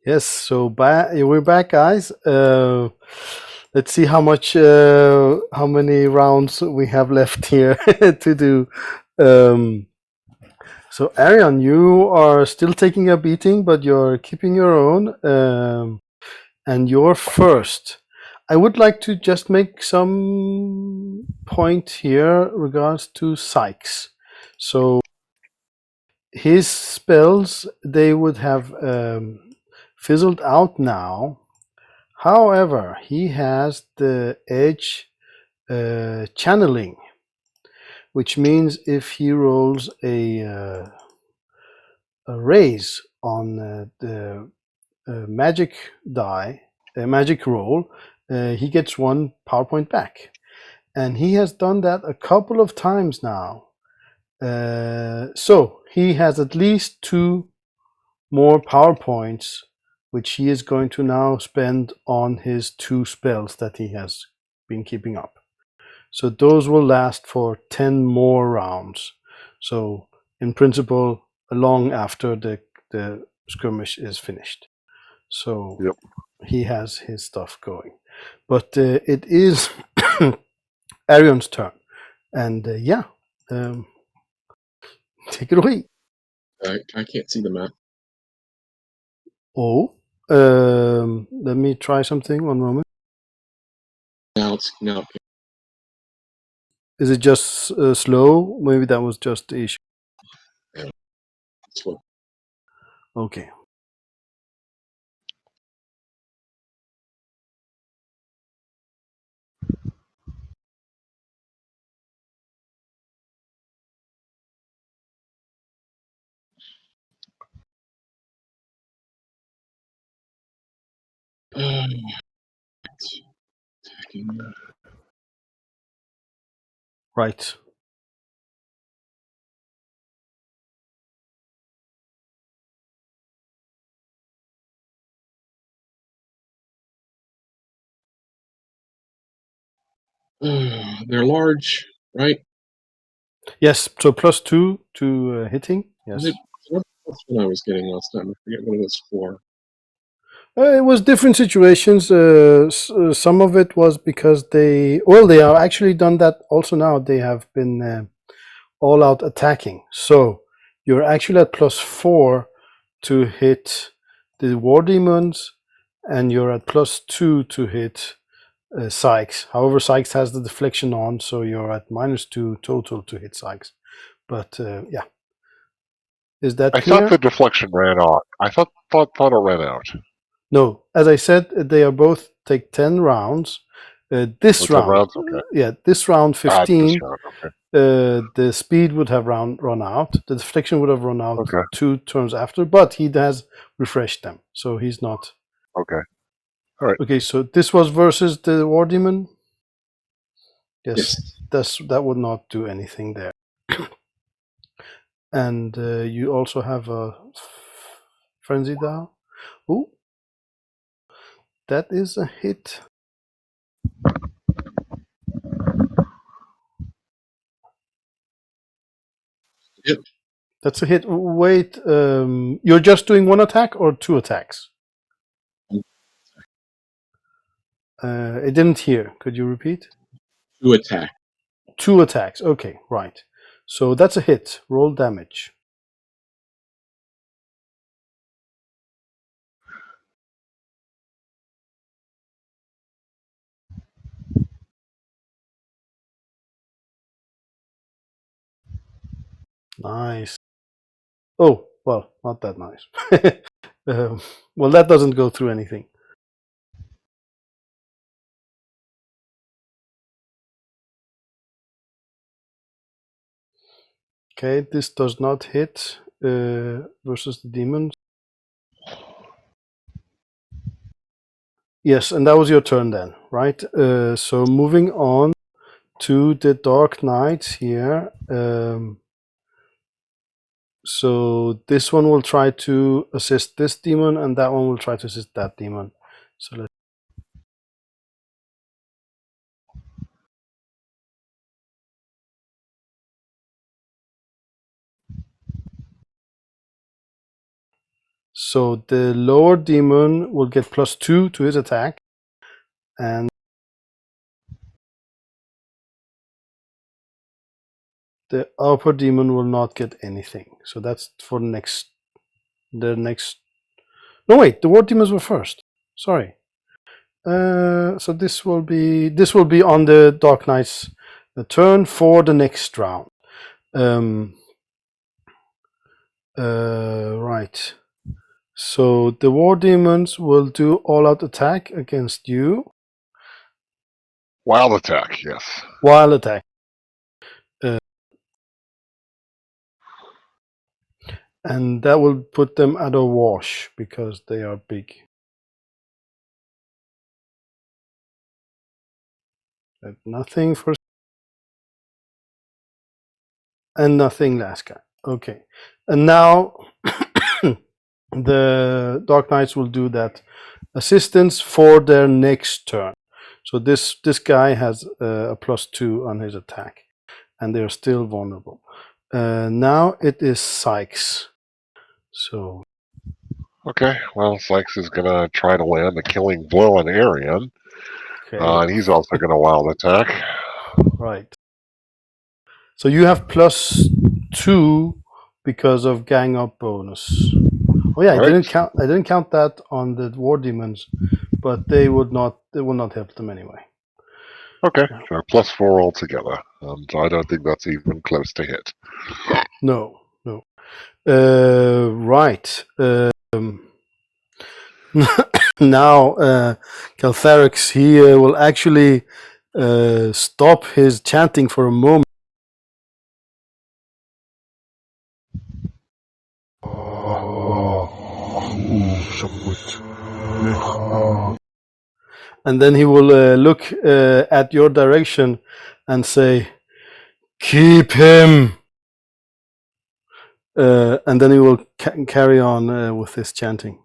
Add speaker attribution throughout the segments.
Speaker 1: Yes, so we're back, guys. Let's see how many rounds we have left here to do. So, Arion, you are still taking a beating, but you're keeping your own, and you're first. I would like to just make some point here regards to Sykes. So, his spells, they would have fizzled out now. However, he has the edge channeling, which means if he rolls a raise on the magic die, a magic roll, he gets 1 power point back. And he has done that a couple of times now. So he has at least 2 more power points, which he is going to now spend on his 2 spells that he has been keeping up. So those will last for 10 more rounds. So in principle, long after the skirmish is finished. So
Speaker 2: Yep.
Speaker 1: he has his stuff going. But it is Arion's turn. And take it away.
Speaker 3: I can't see the map.
Speaker 1: Oh, let me try something. 1 moment.
Speaker 3: Now.
Speaker 1: Is it just slow? Maybe that was just the issue.
Speaker 3: Yeah. Slow.
Speaker 1: Okay. Right.
Speaker 3: They're large, right?
Speaker 1: Yes. So +2 to hitting. Yes.
Speaker 3: That's what I was getting last time. I forget what it was for.
Speaker 1: It was different situations. Some of it was because they have actually done that also now. They have been all out attacking. So you're actually at +4 to hit the war demons, and you're at +2 to hit Sykes. However, Sykes has the deflection on, so you're at -2 total to hit Sykes. But yeah, is that
Speaker 2: I
Speaker 1: clear?
Speaker 2: thought the deflection ran out. I thought it ran out.
Speaker 1: No, as I said, they are both take 10 rounds. This
Speaker 2: 10
Speaker 1: round,
Speaker 2: rounds? Okay.
Speaker 1: this round 15.
Speaker 2: This round, okay.
Speaker 1: The speed would have run out. The deflection would have run out
Speaker 2: Okay.
Speaker 1: 2 turns after, but he has refreshed them, so he's not.
Speaker 2: Okay. All right.
Speaker 1: Okay, so this was versus the war demon. Yes. That would not do anything there. And you also have a frenzy down. Oh, that is a hit.
Speaker 3: Yep.
Speaker 1: That's a hit. Wait, you're just doing 1 attack or 2 attacks? I didn't hear. Could you repeat?
Speaker 3: 2 attack.
Speaker 1: 2 attacks. Okay, right. So that's a hit. Roll damage. Nice. Oh, well, not that nice. Well, that doesn't go through anything. Okay, this does not hit versus the demons. Yes, and that was your turn then, right? So moving on to the Dark Knights here. So this one will try to assist this demon, and that one will try to assist that demon. So let's. So the lower demon will get +2 to his attack, and the upper demon will not get anything. So that's for the next. No, wait. The war demons were first. Sorry. So this will be on the Dark Knight's turn for the next round. Right. So the war demons will do all-out attack against you.
Speaker 2: Wild attack, yes.
Speaker 1: Wild attack. And that will put them at a wash because they are big. But nothing for. And nothing last guy. Okay. And now the Dark Knights will do that assistance for their next turn. So this guy has a +2 on his attack, and they're still vulnerable. Now it is Sykes. So
Speaker 2: Okay, well, Sykes is going to try to land a killing blow on Arian.
Speaker 1: okay,
Speaker 2: And he's also going to wild attack.
Speaker 1: right. So you have +2 because of gang up bonus. Oh yeah,
Speaker 2: Right.
Speaker 1: I didn't count that on the war demons, but they will not help them anyway.
Speaker 2: Okay,
Speaker 1: Yeah.
Speaker 2: so +4 altogether. So I don't think that's even close to hit.
Speaker 1: No. Right. Now Caltharix, he will actually stop his chanting for a moment. And then he will look at your direction and say, "Keep him." And then he will carry on with his chanting.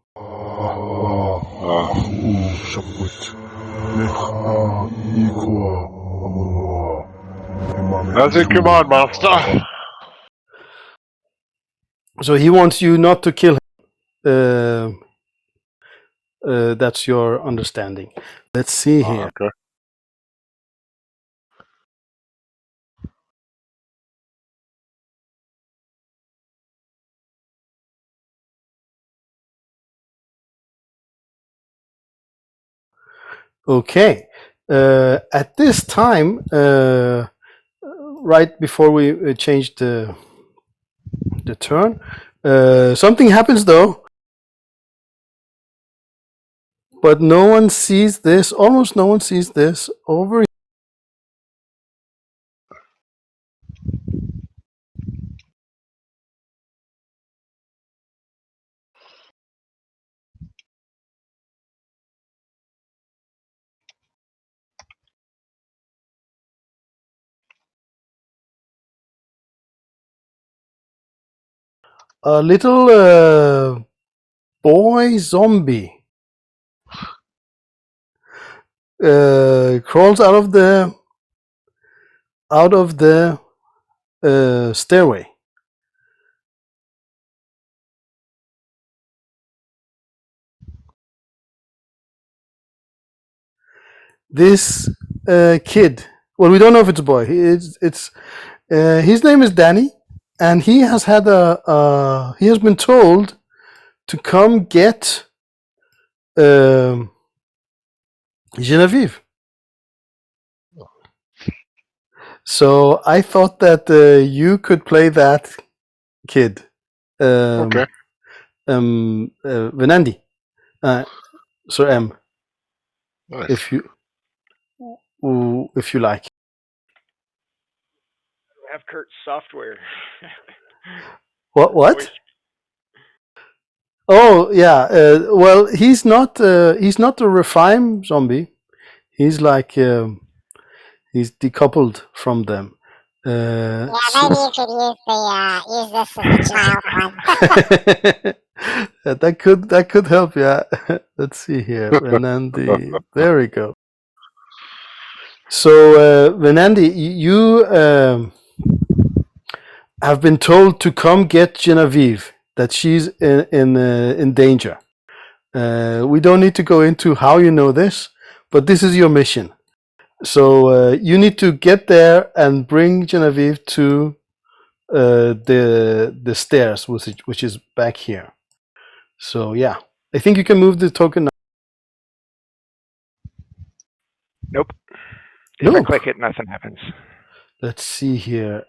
Speaker 2: As in command, master.
Speaker 1: So he wants you not to kill him. That's your understanding. Let's see here.
Speaker 2: Okay.
Speaker 1: Okay. At this time, right before we change the turn, something happens though. But no one sees this. Almost no one sees this over here. A little boy zombie crawls out of the stairway. This kid. Well, we don't know if it's a boy. It's his name is Danny, and he has had he has been told to come get Genevieve. So I thought that you could play that kid.
Speaker 2: Okay.
Speaker 1: Venandi. Sir M.
Speaker 2: Nice.
Speaker 1: If you like.
Speaker 4: Have Kurt's software.
Speaker 1: What? Oh yeah. Well, he's not a refine zombie. He's like he's decoupled from them.
Speaker 5: Yeah, maybe you could use this as a child one.
Speaker 1: that could help. Yeah. Let's see here. Venandi. There we go. So Venandi, you have been told to come get Genevieve. that she's in danger. We don't need to go into how you know this, but this is your mission. So you need to get there and bring Genevieve to the stairs, which is back here. So yeah, I think you can move the token now.
Speaker 4: Nope. If I
Speaker 1: Nope.
Speaker 4: click it, nothing happens.
Speaker 1: Let's see here.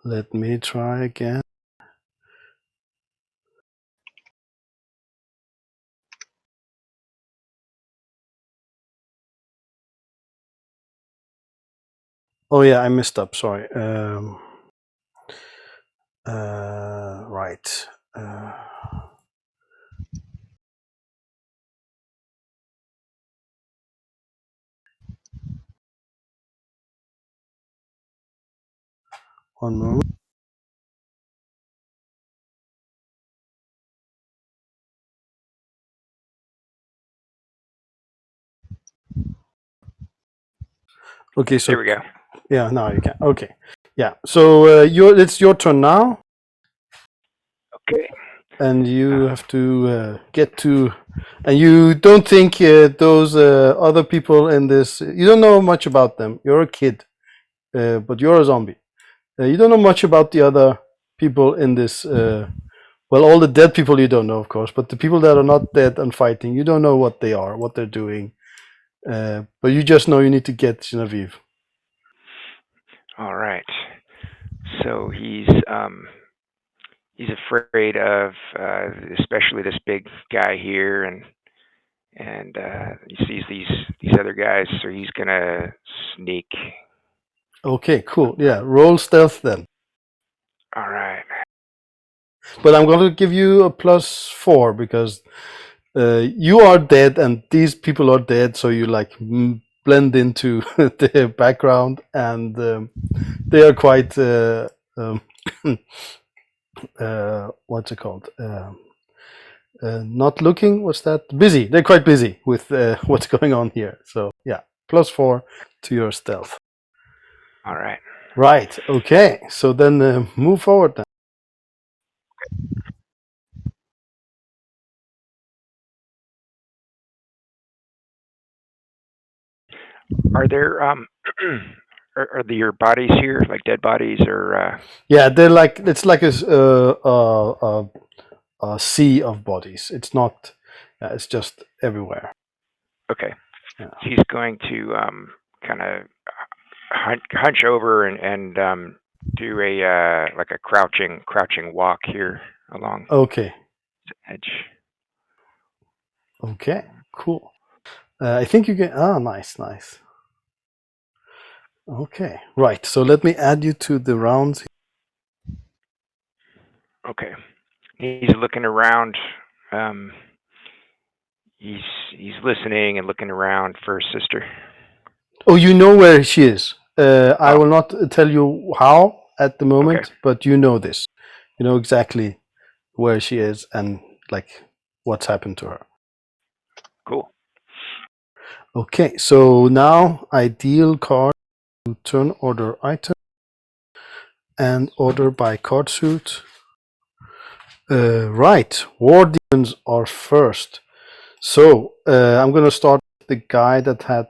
Speaker 1: Let me try again. Oh yeah, I messed up. Sorry. Right. One moment. Okay, so
Speaker 4: There we go.
Speaker 1: yeah, now you can. Okay, yeah. So it's your turn now,
Speaker 4: Okay.
Speaker 1: and you have to get to. And you don't think those other people in this. You don't know much about them. You're a kid, but you're a zombie. You don't know much about the other people in this. Well, all the dead people you don't know, of course, but the people that are not dead and fighting, you don't know what they are, what they're doing. But you just know you need to get Genevieve.
Speaker 4: All right. So he's afraid of especially this big guy here, and he sees these other guys, so he's gonna sneak.
Speaker 1: Okay, cool. Yeah, roll stealth then.
Speaker 4: All right.
Speaker 1: But I'm going to give you a +4 because you are dead and these people are dead, so you like blend into the background, and they are quite what's it called? Not looking. What's that? Busy. They're quite busy with what's going on here. So yeah, +4 to your stealth.
Speaker 4: All right.
Speaker 1: Right. Okay. So then move forward then.
Speaker 4: Are there are your bodies here, like dead bodies, or?
Speaker 1: Yeah, they're like, it's like a sea of bodies. It's not. It's just everywhere.
Speaker 4: Okay.
Speaker 1: Yeah.
Speaker 4: He's going to kind of hunch over and do a like a crouching walk here along
Speaker 1: Okay.
Speaker 4: the edge.
Speaker 1: Okay. Cool. I think you can. Ah, nice. Okay. Right. So let me add you to the rounds.
Speaker 4: Okay. He's looking around. He's listening and looking around for his sister.
Speaker 1: Oh, you know where she is. I will not tell you how at the moment,
Speaker 4: Okay.
Speaker 1: but you know this. You know exactly where she is and like what's happened to her.
Speaker 4: Cool.
Speaker 1: Okay, so now I deal card to turn order item and order by card suit. Right, war demons are first. So I'm gonna start with the guy that had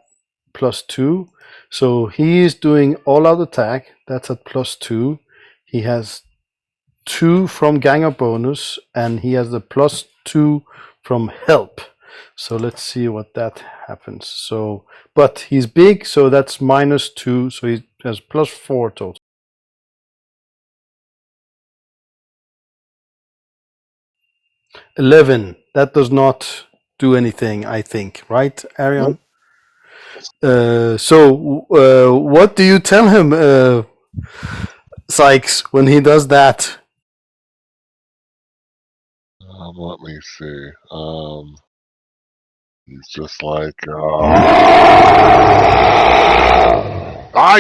Speaker 1: +2. So he is doing all out attack. That's at +2. He has 2 from ganger bonus, and he has the +2 from help. So let's see what that happens. So, but he's big, so that's -2. So he has +4 total. 11. That does not do anything, I think, right, Arion?
Speaker 3: Nope.
Speaker 1: So what do you tell him, Sykes, when he does that?
Speaker 2: Let me see. He's just like,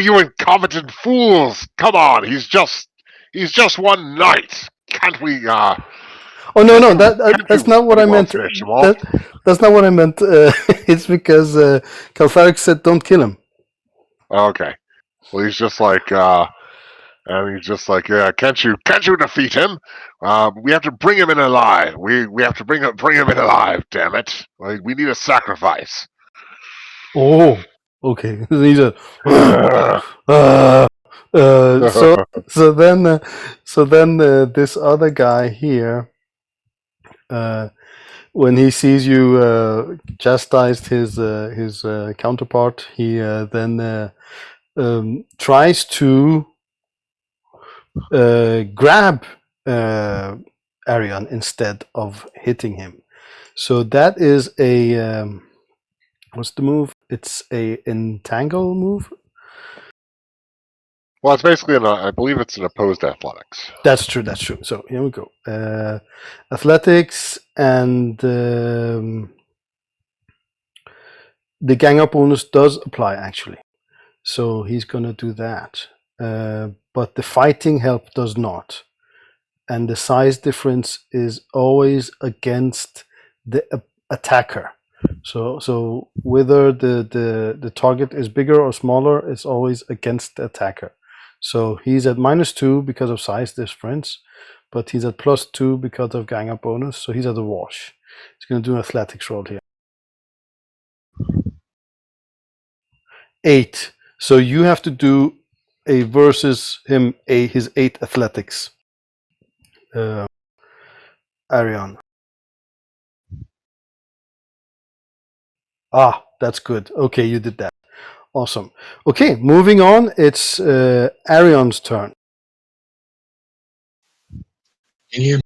Speaker 2: you incompetent fools! Come on, he's just one knight. Can't we?
Speaker 1: Oh no,
Speaker 2: can't
Speaker 1: that's
Speaker 2: you
Speaker 1: not what I
Speaker 2: pretty well
Speaker 1: meant.
Speaker 2: finish him off?
Speaker 1: That's not what I meant. It's because Kalfarik said don't kill him.
Speaker 2: Okay. Well, he's just like, And he's just like, yeah, can't you defeat him? We have to bring him in alive. We have to bring him in alive. Damn it! Like, we need a sacrifice.
Speaker 1: Oh, okay. He's a. uh, so then this other guy here, when he sees you chastised his counterpart, he then tries to grab Arion instead of hitting him. So that is a what's the move? It's a entangle move.
Speaker 2: Well, it's basically I believe it's an opposed athletics.
Speaker 1: That's true. That's true. So here we go. Athletics and the gang up bonus does apply actually. So he's gonna do that. But the fighting help does not. And the size difference is always against the attacker. So whether the target is bigger or smaller, it's always against the attacker. So he's at -2 because of size difference, but he's at +2 because of gang up bonus. So he's at a wash. He's going to do an athletics roll here. 8. So you have to do a versus him his 8 athletics. Arion. Ah, that's good. Okay, you did that. Awesome. Okay, moving on. It's Arion's turn.
Speaker 3: Damn.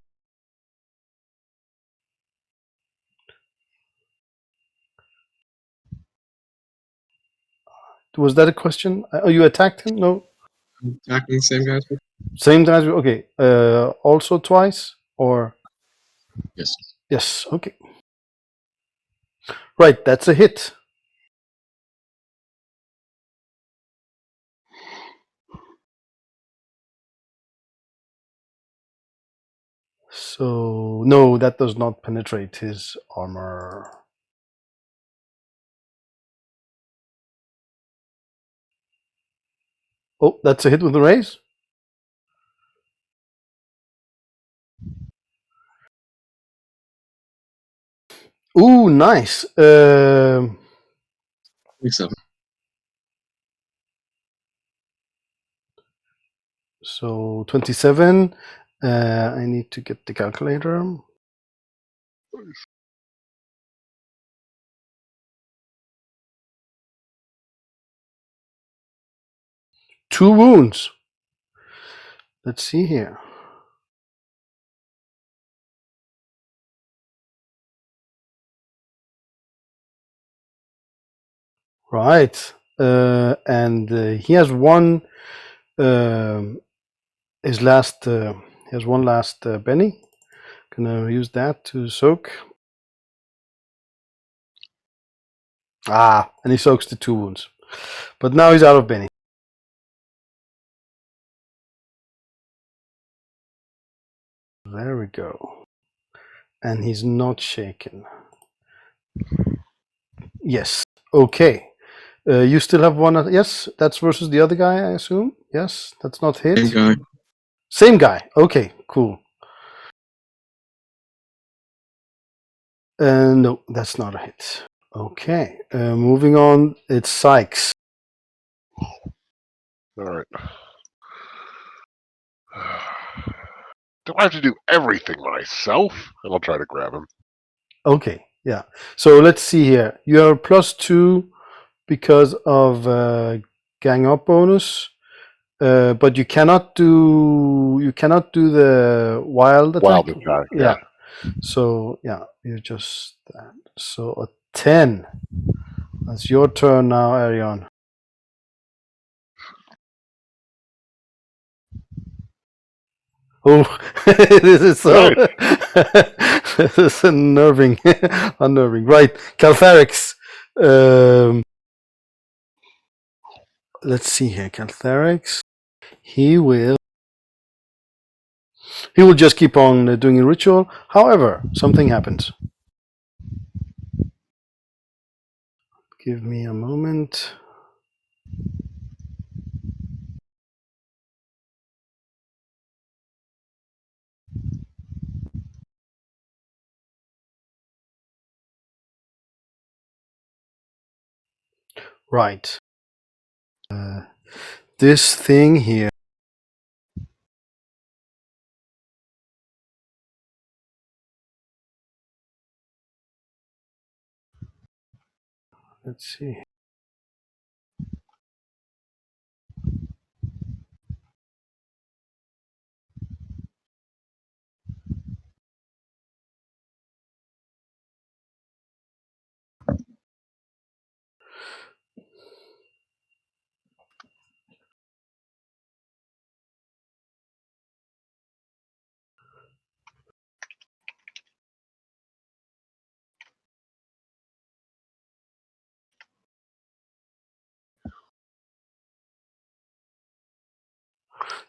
Speaker 1: Was that a question? Oh, you attacked him? No.
Speaker 3: Attacking the same guys.
Speaker 1: Same time. Okay. Also twice or?
Speaker 3: Yes.
Speaker 1: Yes. Okay. Right. That's a hit. So no, that does not penetrate his armor. Oh, that's a hit with the raise. Ooh, nice.
Speaker 3: I think so.
Speaker 1: So 27. I need to get the calculator. Two wounds. Let's see here. Right. And he has one. His last. He has one last Benny. Gonna use that to soak. Ah, and he soaks the 2 wounds. But now he's out of Benny. There we go. And he's not shaken. Yes. Okay. You still have one. Yes, that's versus the other guy, I assume. Yes, that's not hit.
Speaker 3: Same guy.
Speaker 1: Same guy. Okay, cool. No, that's not a hit. Okay. Moving on. It's Sykes.
Speaker 2: All right. Do I have to do everything myself? And I'll try to grab him.
Speaker 1: Okay. Yeah. So let's see here. You are +2 because of gang up bonus. But you cannot do the wild attack.
Speaker 2: Wild attack. Yeah.
Speaker 1: So yeah, you just that. So a 10. That's your turn now, Arion. Oh, this is so. This is unnerving. Unnerving. Right, Caltharix. Let's see here, Caltharix. He will just keep on doing a ritual. However, something happens. Give me a moment. Right. This thing here. Let's see.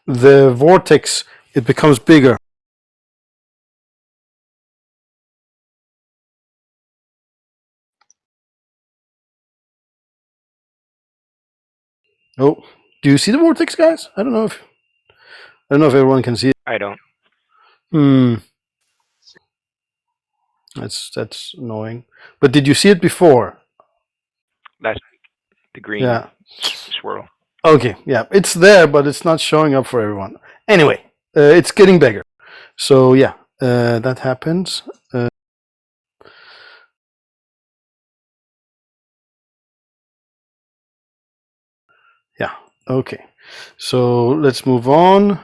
Speaker 1: The vortex, it becomes bigger. Oh, do you see the vortex, guys? I don't know if everyone can see it.
Speaker 4: I don't.
Speaker 1: That's annoying. But did you see it before?
Speaker 4: That's the green
Speaker 1: Yeah.
Speaker 4: swirl.
Speaker 1: Okay, yeah, it's there, but it's not showing up for everyone. Anyway, it's getting bigger. So yeah, that happens. Yeah. Okay. So let's move on.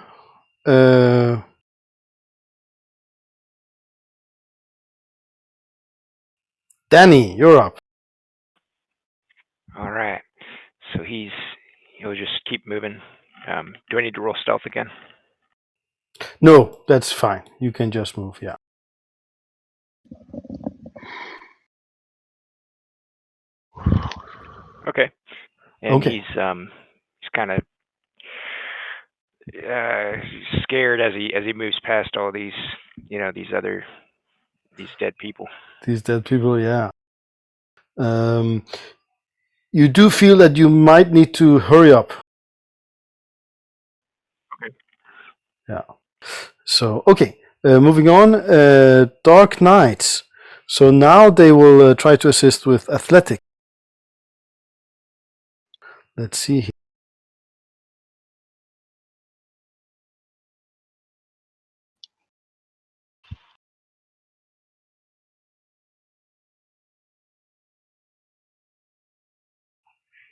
Speaker 1: Danny, you're up.
Speaker 4: All right. So he'll just keep moving. Do I need to roll stealth again?
Speaker 1: No, that's fine. You can just move. Yeah.
Speaker 4: Okay. And
Speaker 1: Okay.
Speaker 4: he's kind of scared as he moves past all these these dead people.
Speaker 1: These dead people. Yeah. You do feel that you might need to hurry up.
Speaker 4: Okay.
Speaker 1: Yeah. So okay. Moving on. Dark Knights. So now they will try to assist with athletic. Let's see here.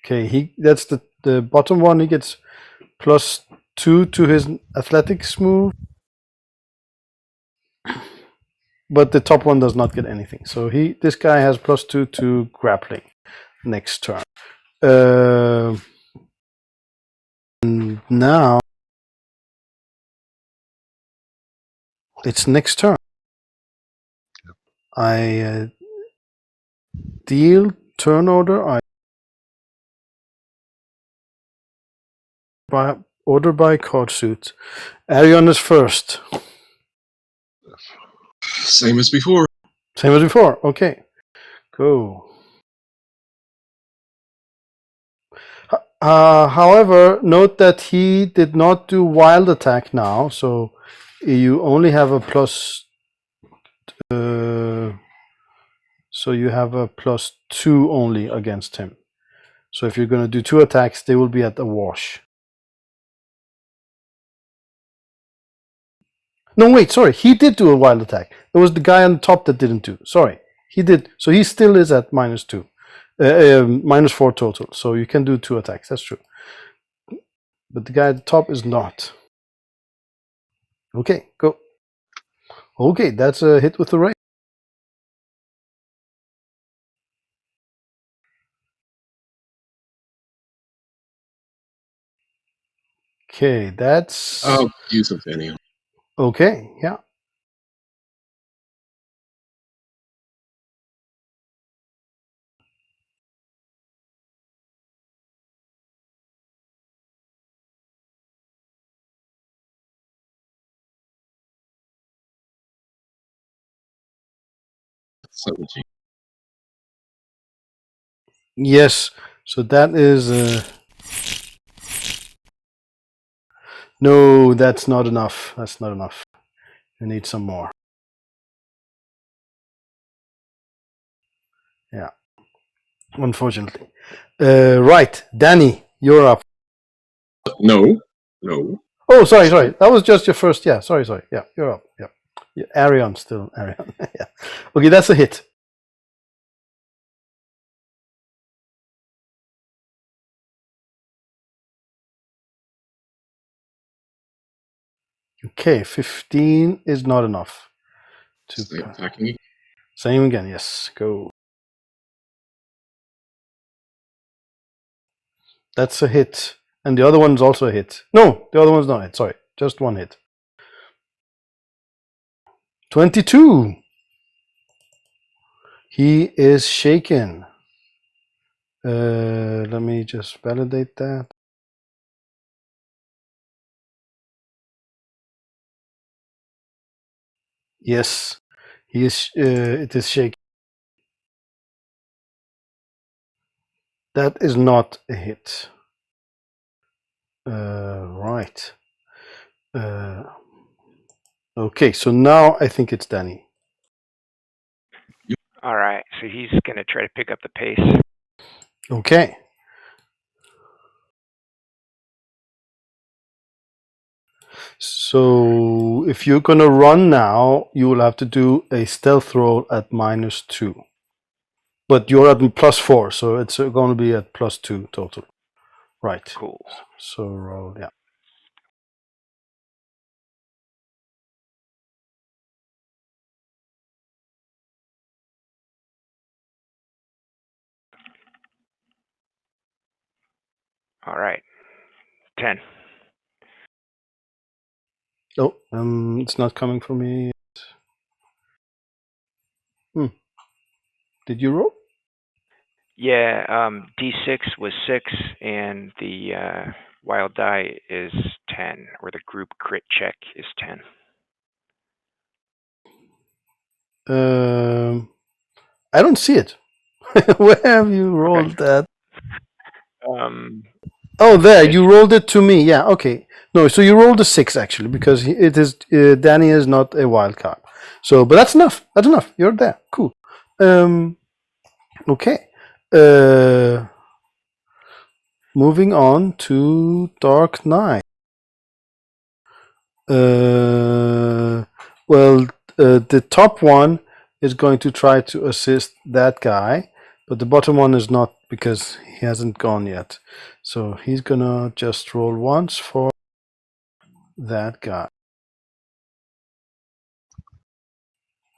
Speaker 1: Okay, that's the bottom one. He gets +2 to his athletics move, but the top one does not get anything. So this guy has +2 to grappling next turn. And now it's next turn. I deal turn order. Order by card suit. Arion is first.
Speaker 3: Same as before.
Speaker 1: Same as before. Okay, go. However, note that he did not do wild attack now, so you only have a plus. So you have a +2 only against him. So if you're going to do 2 attacks, they will be at a wash. No, wait, sorry. He did do a wild attack. It was the guy on the top that didn't do. Sorry. He did. So he still is at -2. -4 total. So you can do 2 attacks. That's true. But the guy at the top is not. Okay, go. Okay, that's a hit with the ray. Okay, that's...
Speaker 3: Oh, use of any.
Speaker 1: Okay, yeah. Yes, so that is... No, that's not enough. That's not enough. You need some more. Yeah. unfortunately. Right, Danny, you're up.
Speaker 3: No.
Speaker 1: Oh, sorry. That was just your first. Yeah, sorry. Yeah, you're up. Yeah, Arion still. Arion. Yeah. Okay, that's a hit. Okay, 15 is not enough.
Speaker 3: Stay attacking.
Speaker 1: Same again. Yes, go. That's a hit, and the other one's also a hit. No, the other one's not a hit. Sorry, just one hit. 22. He is shaken. Let me just validate that. Yes, he is. It is shaken. That is not a hit. Right. Okay, so now I think it's Danny.
Speaker 4: All right, so he's going to try to pick up the pace.
Speaker 1: Okay. So if you're gonna run now, you will have to do a stealth roll at -2. But you're at +4, so it's going to be at +2 total. Right.
Speaker 4: Cool.
Speaker 1: So roll, yeah.
Speaker 4: All right, 10.
Speaker 1: Oh, it's not coming for me. Did you roll?
Speaker 4: Yeah, D6 was 6, and the wild die is 10, or the group crit check is 10.
Speaker 1: I don't see it. Where have you rolled that? Oh, there, you rolled it to me. Yeah, okay. No, so you rolled a 6 actually, because it is Danny is not a wild card. So, but that's enough. That's enough. You're there. Cool. Okay. Moving on to Dark Knight. The top one is going to try to assist that guy, but the bottom one is not because he hasn't gone yet. So he's gonna just roll once for that guy.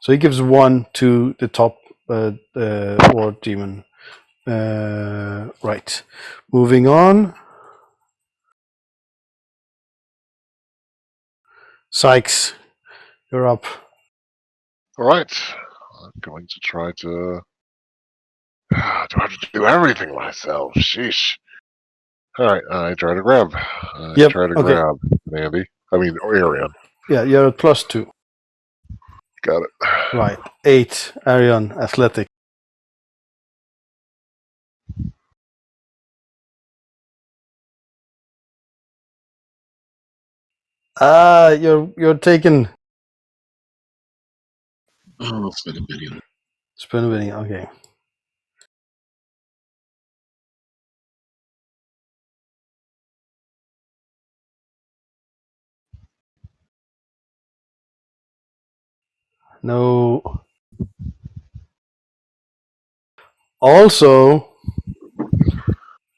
Speaker 1: So he gives 1 to the top war demon. Right. Moving on. Sykes, you're up.
Speaker 2: All right. I'm going to try to. Do I have to do everything myself? Sheesh. All right. I try to grab.
Speaker 1: Yep,
Speaker 2: Try to
Speaker 1: okay.
Speaker 2: grab Andy. Or Arion.
Speaker 1: Yeah, you're at +2.
Speaker 2: Got it.
Speaker 1: Right. 8, Arion, athletic. You're taking
Speaker 3: Oh, spend a billion.
Speaker 1: spin winning. Okay. No. Also,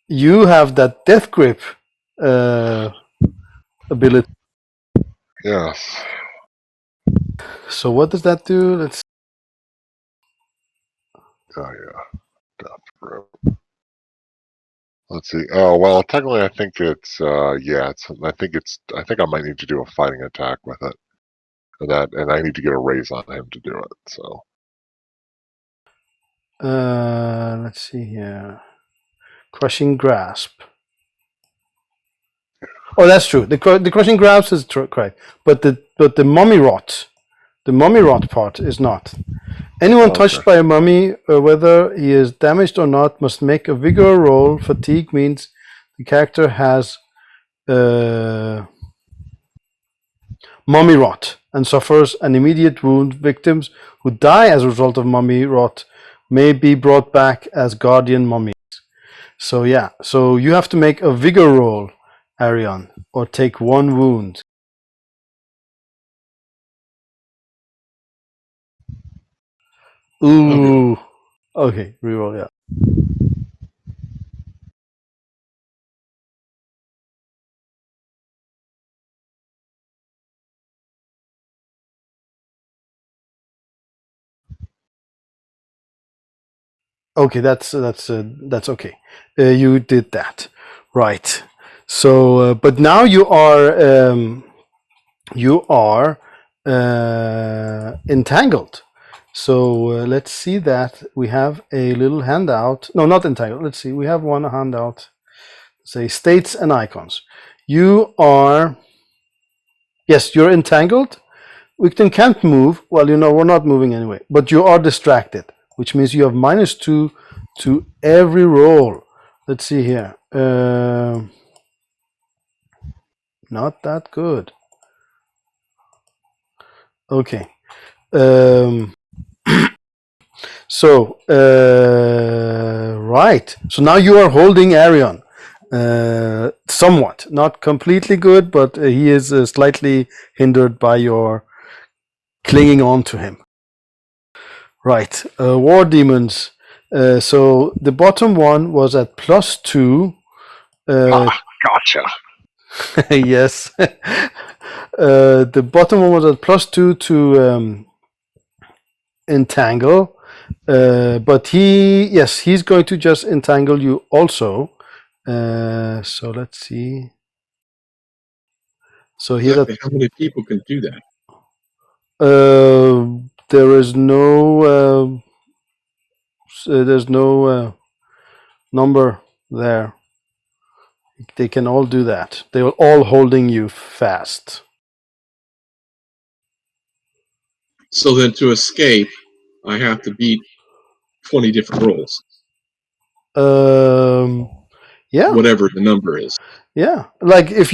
Speaker 1: you have that death grip ability.
Speaker 2: Yes.
Speaker 1: So what does that do? Let's.
Speaker 2: Oh yeah. Death grip. Let's see. Oh well, technically, I think it's I think I might need to do a fighting attack with it, and I need to get a raise on him to do it. So.
Speaker 1: Let's see here. Crushing grasp. Oh, that's true. The crushing grasp is correct, but the mummy rot part is not. Anyone touched by a mummy, whether he is damaged or not, must make a vigor roll. Fatigue means the character has mummy rot and suffers an immediate wound. Victims who die as a result of mummy rot may be brought back as guardian mummies. So yeah, so you have to make a vigor roll, Arion, or take 1 wound. Ooh. Okay, reroll, yeah. Okay, that's okay. You did that, right? So, but now you are entangled. So let's see that we have a little handout. No, not entangled. Let's see. We have one handout. Say states and icons. You are. Yes, you're entangled. Victim can't move. Well, we're not moving anyway. But you are distracted, which means you have -2 to every roll. Let's see here. Not that good. Okay. So, right. So now you are holding Arion. Somewhat. Not completely good, but he is slightly hindered by your clinging on to him. Right. War demons. So the bottom one was at +2.
Speaker 2: Gotcha.
Speaker 1: Yes. The bottom one was at +2 to entangle. But he's going to just entangle you also. So let's see. So here,
Speaker 3: Exactly how many people can do that?
Speaker 1: there is no there's no number there. They can all do that. They are all holding you fast.
Speaker 3: So then to escape, I have to beat 20 different rolls,
Speaker 1: Yeah.
Speaker 3: whatever the number is.
Speaker 1: Yeah, if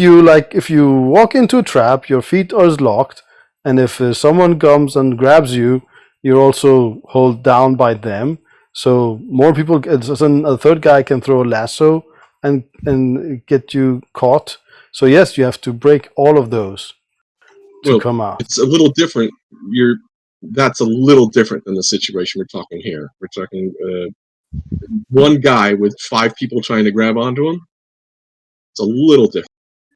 Speaker 1: you walk into a trap, your feet are locked, and if someone comes and grabs you, you're also held down by them. So more people, a third guy can throw a lasso and get you caught. So yes, you have to break all of those to come out.
Speaker 3: It's a little different. That's a little different than the situation we're talking here. We're talking one guy with 5 people trying to grab onto him. It's a little different,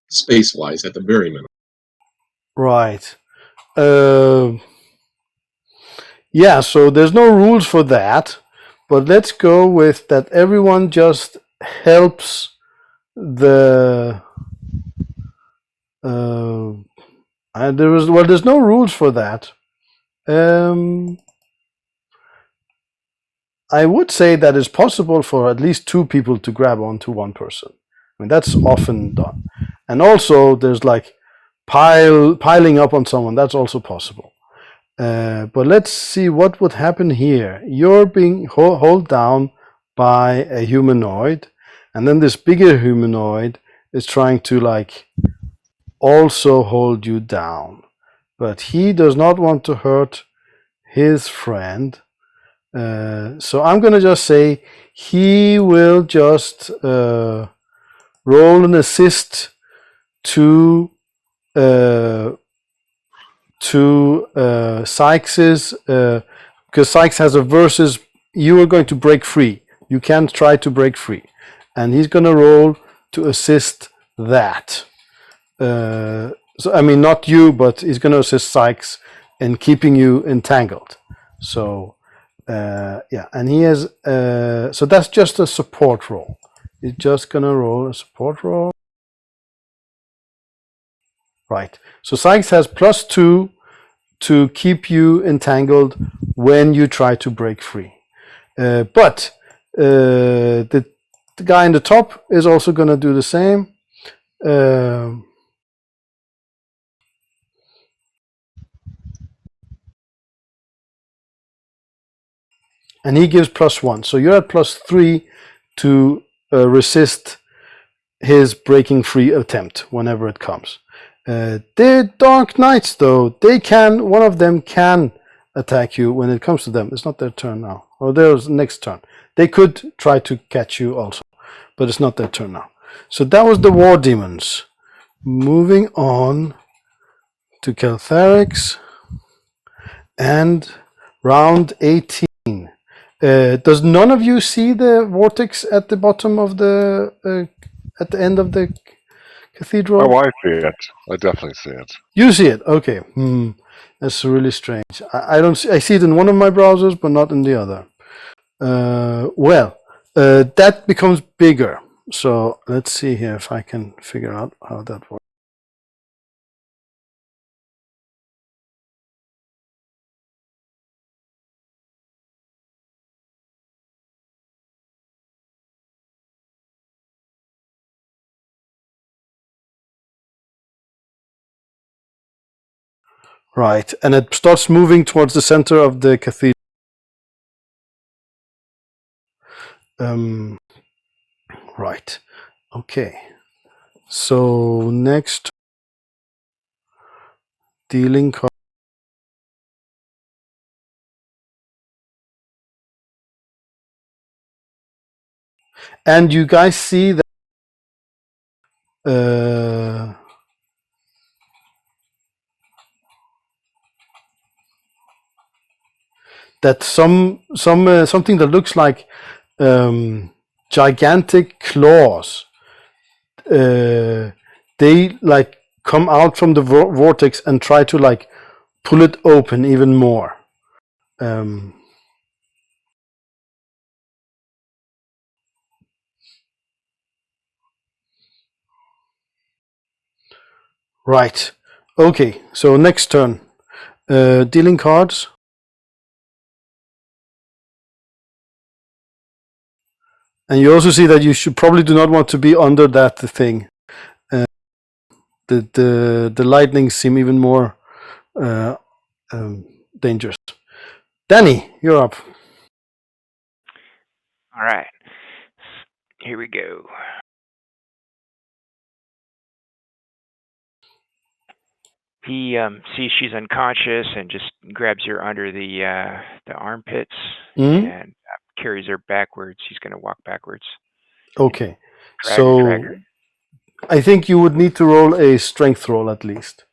Speaker 3: space-wise, at the very minimum.
Speaker 1: Right. Yeah, so there's no rules for that, but let's go with that everyone just helps the there's no rules for that. I would say that it's possible for at least 2 people to grab onto one person. I mean, that's often done. And also there's like piling up on someone. That's also possible. But let's see what would happen here. You're being held down by a humanoid, and then this bigger humanoid is trying to also hold you down. But he does not want to hurt his friend. So I'm going to just say he will just roll an assist to Sykes's, because Sykes has a versus. You are going to break free. You can't try to break free, and he's going to roll to assist that. So I mean, not you, but he's going to assist Sykes in keeping you entangled. So yeah, and he has. So that's just a support roll. He's just going to roll a support roll. Right. So Sykes has +2 to keep you entangled when you try to break free. But the guy in the top is also going to do the same. And he gives +1. So you're at +3 to resist his breaking free attempt whenever it comes. The Dark Knights, though, one of them can attack you when it comes to them. It's not their turn now. or there's next turn. They could try to catch you also, but it's not their turn now. So that was the war demons. Moving on to Caltharix and round 18. Does none of you see the vortex at the bottom of the at the end of the cathedral?
Speaker 2: Oh, I see it. I definitely see it.
Speaker 1: You see it, okay. That's really strange. I don't see. I see it in one of my browsers, but not in the other. That becomes bigger. So let's see here if I can figure out how that works. Right, and it starts moving towards the center of the cathedral. Right, okay. So next, dealing card. And you guys see that that something that looks like gigantic claws. They like come out from the vortex and try to like pull it open even more. Right. Okay. So next turn, dealing cards. And you also see that you should probably do not want to be under that thing. The lightnings seem even more dangerous. Danny, you're up.
Speaker 4: All right. Here we go. He sees she's unconscious and just grabs her under the armpits and carries her backwards. He's going to walk backwards.
Speaker 1: Okay.
Speaker 4: Drag her.
Speaker 1: I think you would need to roll a strength roll at least,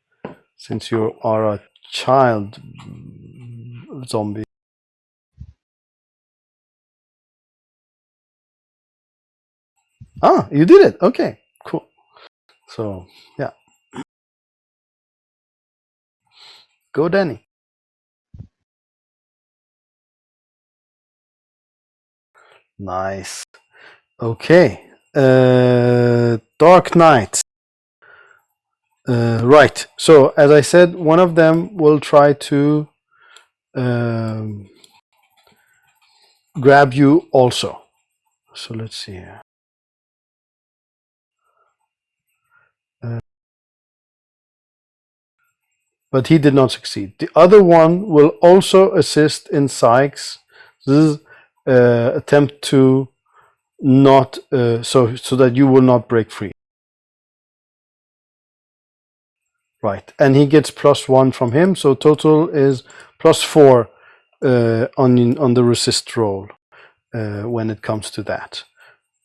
Speaker 1: since you are a child zombie. Ah, you did it. Okay, cool. So, yeah. Go, Danny. Nice. Okay. Dark Knight. Right. So, as I said, one of them will try to grab you also. So, let's see here. But he did not succeed. The other one will also assist in Sykes' attempt to not so that you will not break free. Right, and he gets +1 from him, so total is +4 on the resist roll when it comes to that.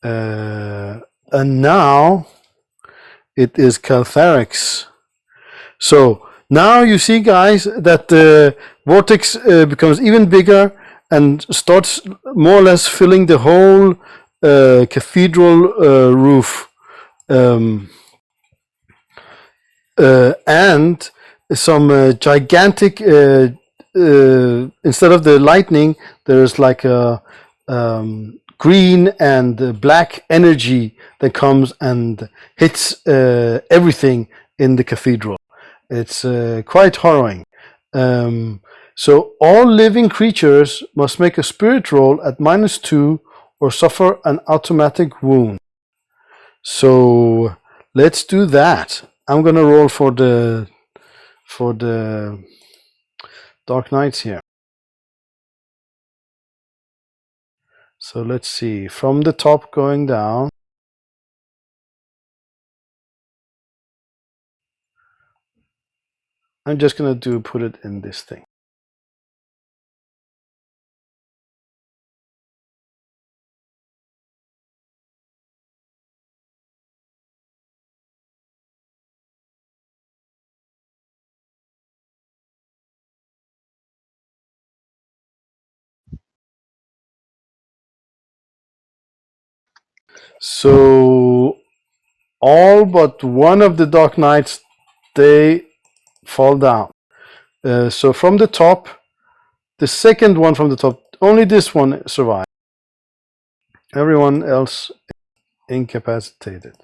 Speaker 1: And now it is Caltharix. So now you see, guys, that the vortex becomes even bigger and starts more or less filling the whole cathedral roof. And some gigantic, instead of the lightning, there's like a green and black energy that comes and hits everything in the cathedral. It's quite harrowing. So all living creatures must make a spirit roll at -2 or suffer an automatic wound. So let's do that. I'm gonna roll for the Dark Knights here. So let's see, from the top going down. I'm just gonna put it in this thing. So all but one of the Dark Knights, they fall down. So from the top, the second one from the top, only this one survived. Everyone else incapacitated.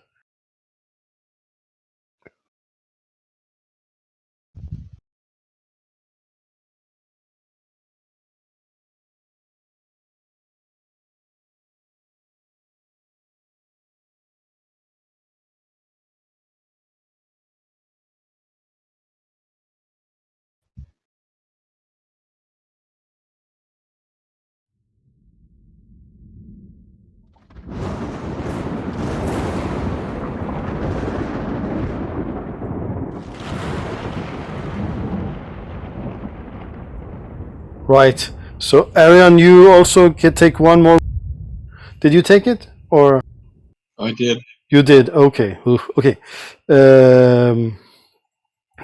Speaker 1: Right. So Arion, you also can take one more. Did you take it or?
Speaker 3: I did.
Speaker 1: You did. Okay. Oof. Okay. So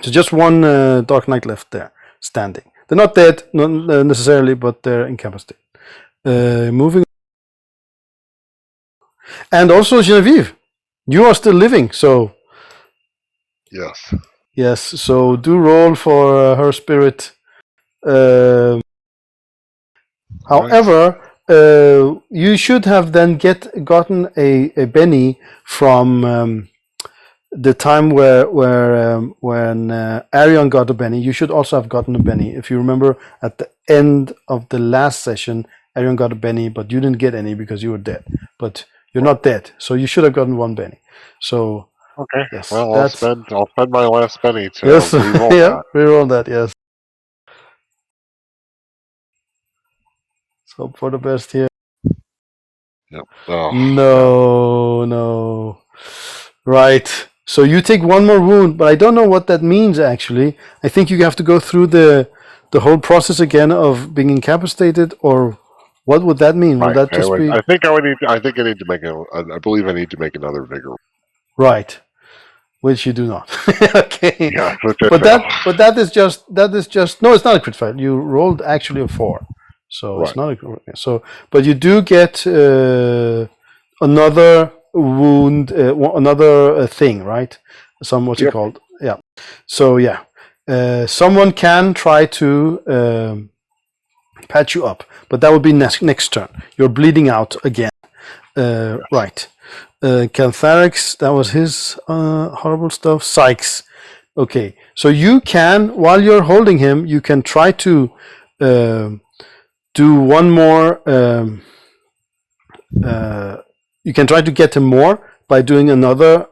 Speaker 1: just one Dark Knight left there, standing. They're not dead, not necessarily, but they're incapacitated. Moving. And also Genevieve, you are still living. So
Speaker 2: Yes.
Speaker 1: yes. So do roll for her spirit. However, you should have then gotten a Benny from the time when Arion got a Benny. You should also have gotten a Benny. If you remember, at the end of the last session, Arion got a Benny, but you didn't get any because you were dead. But you're not dead, so you should have gotten one Benny. So
Speaker 2: Okay.
Speaker 1: yes,
Speaker 2: Well, I'll spend my last penny to
Speaker 1: yes,
Speaker 2: re-roll
Speaker 1: yeah,
Speaker 2: that.
Speaker 1: reroll that. Yes. So hope for the best here.
Speaker 2: Yep. Oh,
Speaker 1: No. Right. So you take one more wound, but I don't know what that means actually. I think you have to go through the whole process again of being incapacitated, or what would that mean? Will
Speaker 2: Right.
Speaker 1: that just be
Speaker 2: I think I need. I think I need to make I believe I need to make another vigor.
Speaker 1: right? Which you do not. Okay.
Speaker 2: Yeah.
Speaker 1: But that is just no. It's not a crit fail. You rolled actually a 4, so it's
Speaker 2: Right.
Speaker 1: not a so. But you do get another wound, another thing, right? What's it
Speaker 2: Yep.
Speaker 1: called? Yeah. So yeah, someone can try to patch you up, but that will be next turn. You're bleeding out again. Right. Cantharix, that was his horrible stuff. Sykes. Okay, so you can, while you're holding him, you can try to do one more. You can try to get him more by doing another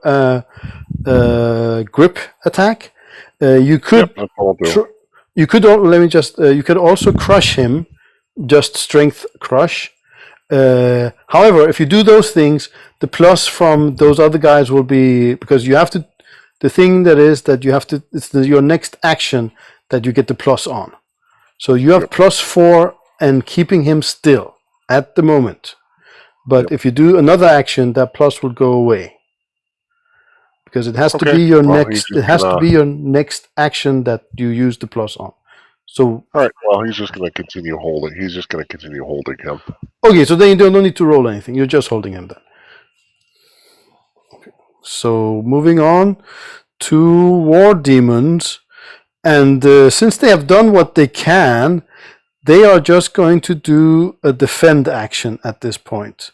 Speaker 1: grip attack. You could.
Speaker 2: Yep, that's all I'll do.
Speaker 1: You could. Let me just. You could also crush him. Just strength crush. However, if you do those things, the plus from those other guys will be, because you have to. The thing that is that you have to. It's your next action that you get the plus on. So you have
Speaker 2: Yep.
Speaker 1: +4 and keeping him still at the moment. But
Speaker 2: Yep.
Speaker 1: if you do another action, that plus will go away. Because it has to
Speaker 2: Okay.
Speaker 1: be your
Speaker 2: Well,
Speaker 1: next.
Speaker 2: he's
Speaker 1: It
Speaker 2: just
Speaker 1: has to
Speaker 2: gonna-
Speaker 1: be your next action that you use the plus on. So
Speaker 2: All right. Well, he's just going to continue holding. He's just going to continue holding him.
Speaker 1: okay, so then you don't need to roll anything. You're just holding him then. Okay. So moving on to war demons, and since they have done what they can, they are just going to do a defend action at this point,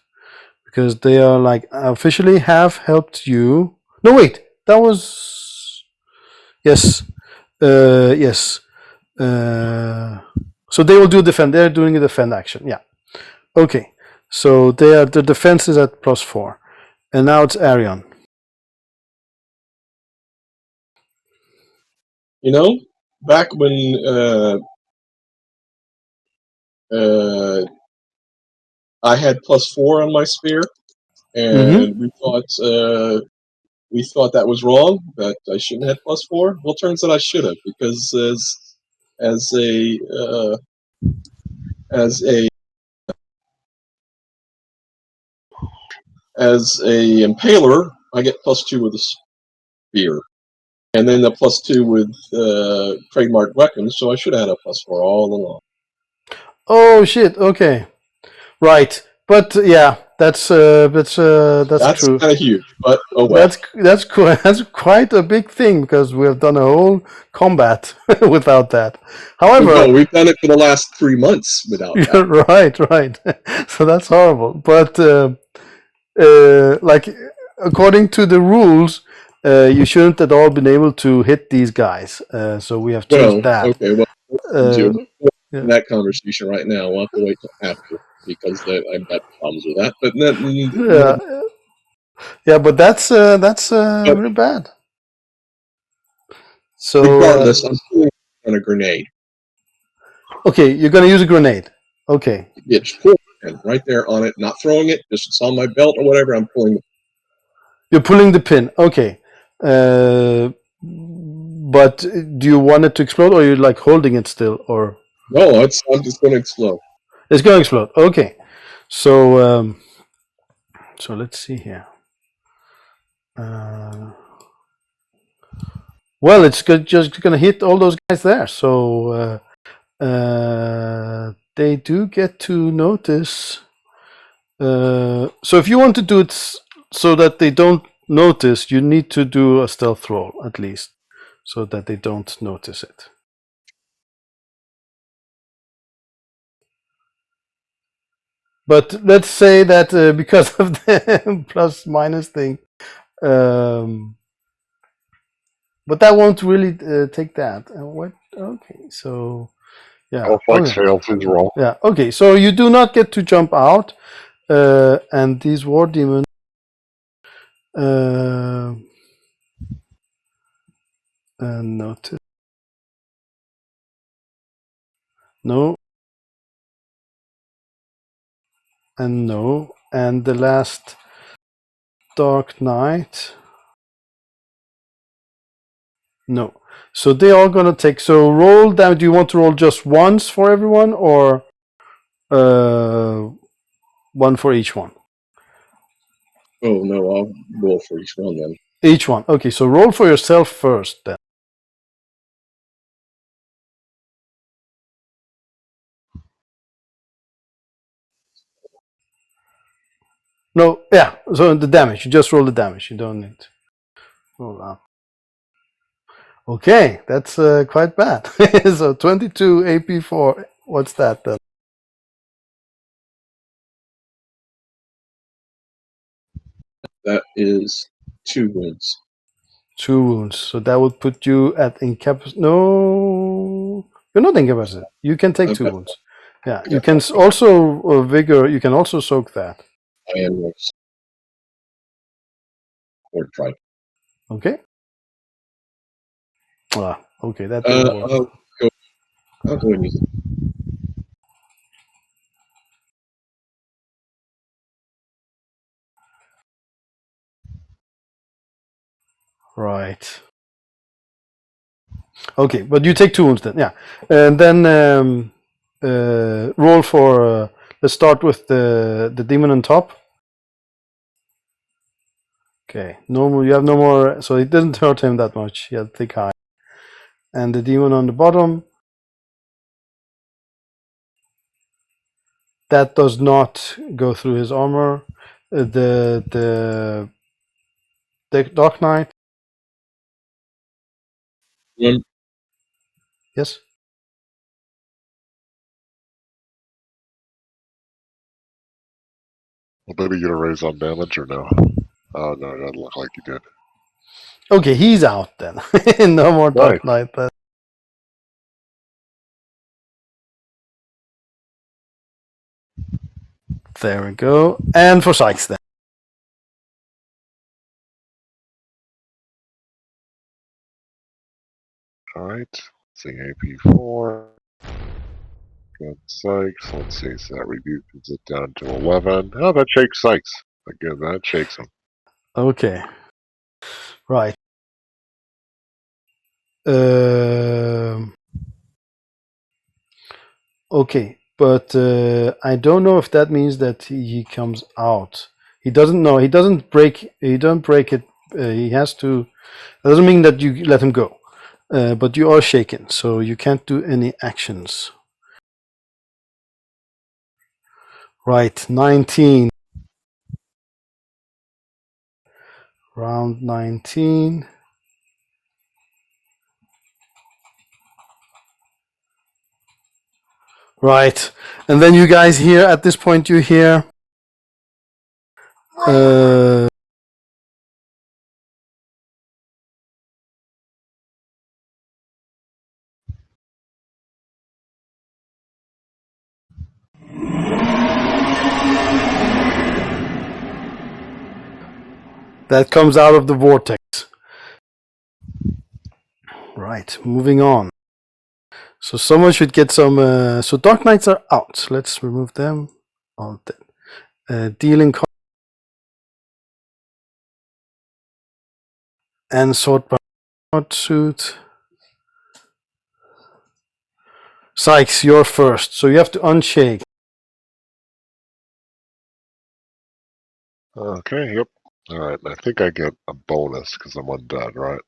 Speaker 1: because they are like officially have helped you. No, wait, that was yes, yes. So they will do defend. They're doing a defend action. Yeah. Okay. So the defense is at +4, and now it's Arion.
Speaker 3: You know, back when I had +4 on my spear, and we thought that was wrong. That I shouldn't have +4. Well, turns out I should have, because as a impaler, I get +2 with a spear, and then the +2 with trademark weapons. So I should have had a +4 all along.
Speaker 1: Oh shit. Okay. Right. But yeah, that's true.
Speaker 3: kind of huge, but oh well.
Speaker 1: That's quite a big thing because we have done a whole combat without that. However,
Speaker 3: No, we've done it for the last 3 months without that.
Speaker 1: right. So that's horrible. But like according to the rules, you shouldn't at all been able to hit these guys. So we have changed that.
Speaker 3: Okay, well,
Speaker 1: Yeah.
Speaker 3: that conversation right now. We'll have to wait till after because I've got problems with that. But
Speaker 1: yeah, but that's really bad. So
Speaker 3: regardless, I'm pulling on a grenade.
Speaker 1: okay, you're gonna use a grenade. Okay.
Speaker 3: Yeah, just pull it right there on it, not throwing it. Just it's on my belt or whatever. I'm pulling it.
Speaker 1: You're pulling the pin. Okay. But do you want it to explode, or are you like holding it still, or?
Speaker 3: No, I'm just going to explode.
Speaker 1: It's going to explode. Okay. So so let's see here. Well, it's just going to hit all those guys there. So they do get to notice. So if you want to do it so that they don't notice, you need to do a stealth roll at least, so that they don't notice it. But let's say that because of the plus minus thing, but that won't really take that. What? Okay, so yeah.
Speaker 2: Alphax fails his roll.
Speaker 1: Yeah. Okay, so you do not get to jump out, and these war demons. Notice. No. And no. And the last Dark Knight. No. So they are gonna take. So roll down. Do you want to roll just once for everyone, or one for each one?
Speaker 3: Oh no, I'll roll for each one then.
Speaker 1: Each one. Okay. So roll for yourself first, then. No. Yeah. So the damage. You just roll the damage. You don't need to roll out. Okay, that's quite bad. So 22 AP for what's that then?
Speaker 3: That is 2 wounds.
Speaker 1: 2 wounds. So that would put you at incapacitated. No, you're not incapacitated. You can take 2 wounds. Yeah, you can also vigor. You can also soak that.
Speaker 3: I am or try.
Speaker 1: Okay. Okay, that
Speaker 3: I'll
Speaker 1: didn't work.
Speaker 3: go and use it.
Speaker 1: Right. Okay, but you take 2 wounds then. Yeah, and then roll for. Let's start with the demon on top. Okay, normal. You have no more, so it didn't hurt him that much. He had thick hide. And the demon on the bottom. That does not go through his armor. The Dark Knight. Yes.
Speaker 2: Well, did he get a raise on damage or no? Oh no, it doesn't look like he did.
Speaker 1: Okay, he's out then. No more Dark Knight. There we go. And for Sykes then.
Speaker 2: Alright, let's see, AP4. Got Sykes, let's see, so that reduces it down to 11. Oh, that shakes Sykes. Again, that shakes him.
Speaker 1: Okay. Right. Okay, but I don't know if that means that he comes out. He doesn't know. He doesn't break. He don't break it. He has to. That doesn't mean that you let him go. But you are shaken, so you can't do any actions. Right, 19. Round 19. Right. And then you guys hear, at this point you hear that comes out of the vortex. Right, moving on. So someone should get some. So Dark Knights are out. Let's remove them. All dead. Dealing and sword suit. Sykes, you're first. So you have to unshake.
Speaker 2: Okay, yep. Alright, I think I get a bonus because I'm undead, right?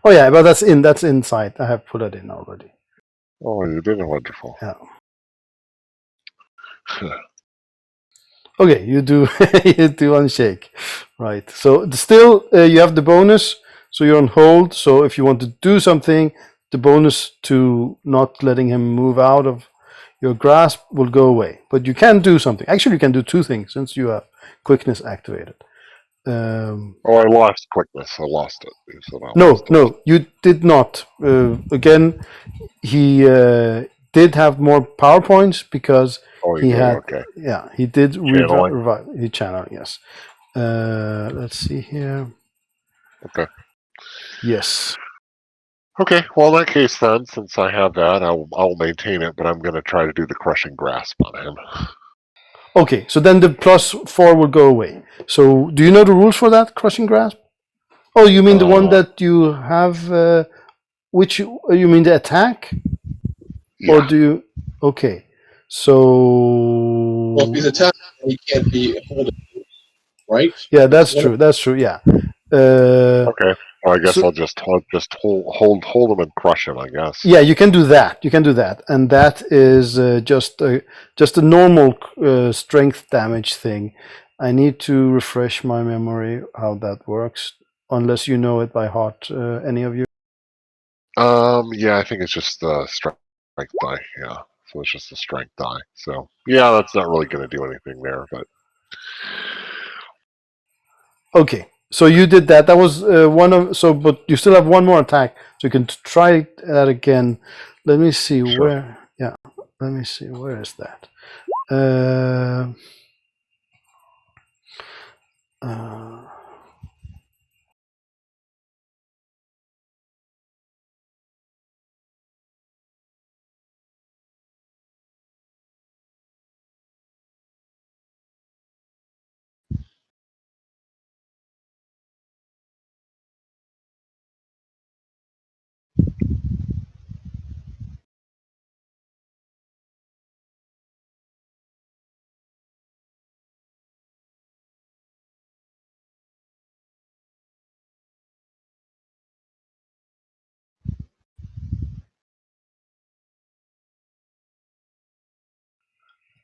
Speaker 1: Oh yeah, but that's inside. I have put it in already.
Speaker 2: Oh, you did? Wonderful.
Speaker 1: Yeah. Okay, you do you do unshake, right? So still you have the bonus, so you're on hold. So if you want to do something, the bonus to not letting him move out of your grasp will go away. But you can do something. Actually, you can do two things since you have quickness activated.
Speaker 2: Oh, I lost quickness. I lost it. You said I
Speaker 1: No,
Speaker 2: lost it.
Speaker 1: no, you did not. Again, he did have more PowerPoints because
Speaker 2: Oh,
Speaker 1: he
Speaker 2: you did?
Speaker 1: had.
Speaker 2: Okay.
Speaker 1: Yeah, he did
Speaker 2: Channeling.
Speaker 1: revive. He channeled. Yes. Let's see here.
Speaker 2: Okay.
Speaker 1: Yes.
Speaker 2: Okay, well, in that case, then, since I have that, I'll maintain it, but I'm going to try to do the crushing grasp on him.
Speaker 1: Okay, so then the +4 will go away. So do you know the rules for that crushing grasp? Oh, you mean the one that you have? Which you mean the attack?
Speaker 2: Yeah.
Speaker 1: Or do you? Okay, so
Speaker 3: Well, if he's attacking, he can't be holding, right?
Speaker 1: yeah, that's true. That's true. Yeah.
Speaker 2: Okay. Well, I guess
Speaker 1: So
Speaker 2: I'll just hold him and crush him, I guess.
Speaker 1: yeah, you can do that. You can do that, and that is just a normal strength damage thing. I need to refresh my memory how that works, unless you know it by heart. Any of you?
Speaker 2: Yeah, I think it's just the strength die. Yeah. So it's just the strength die. So yeah, that's not really going to do anything there, but
Speaker 1: Okay, so you did that. That was one of so, but you still have one more attack, so you can try that again. Let me see
Speaker 2: Sure.
Speaker 1: where. Yeah, let me see where is that. Uh,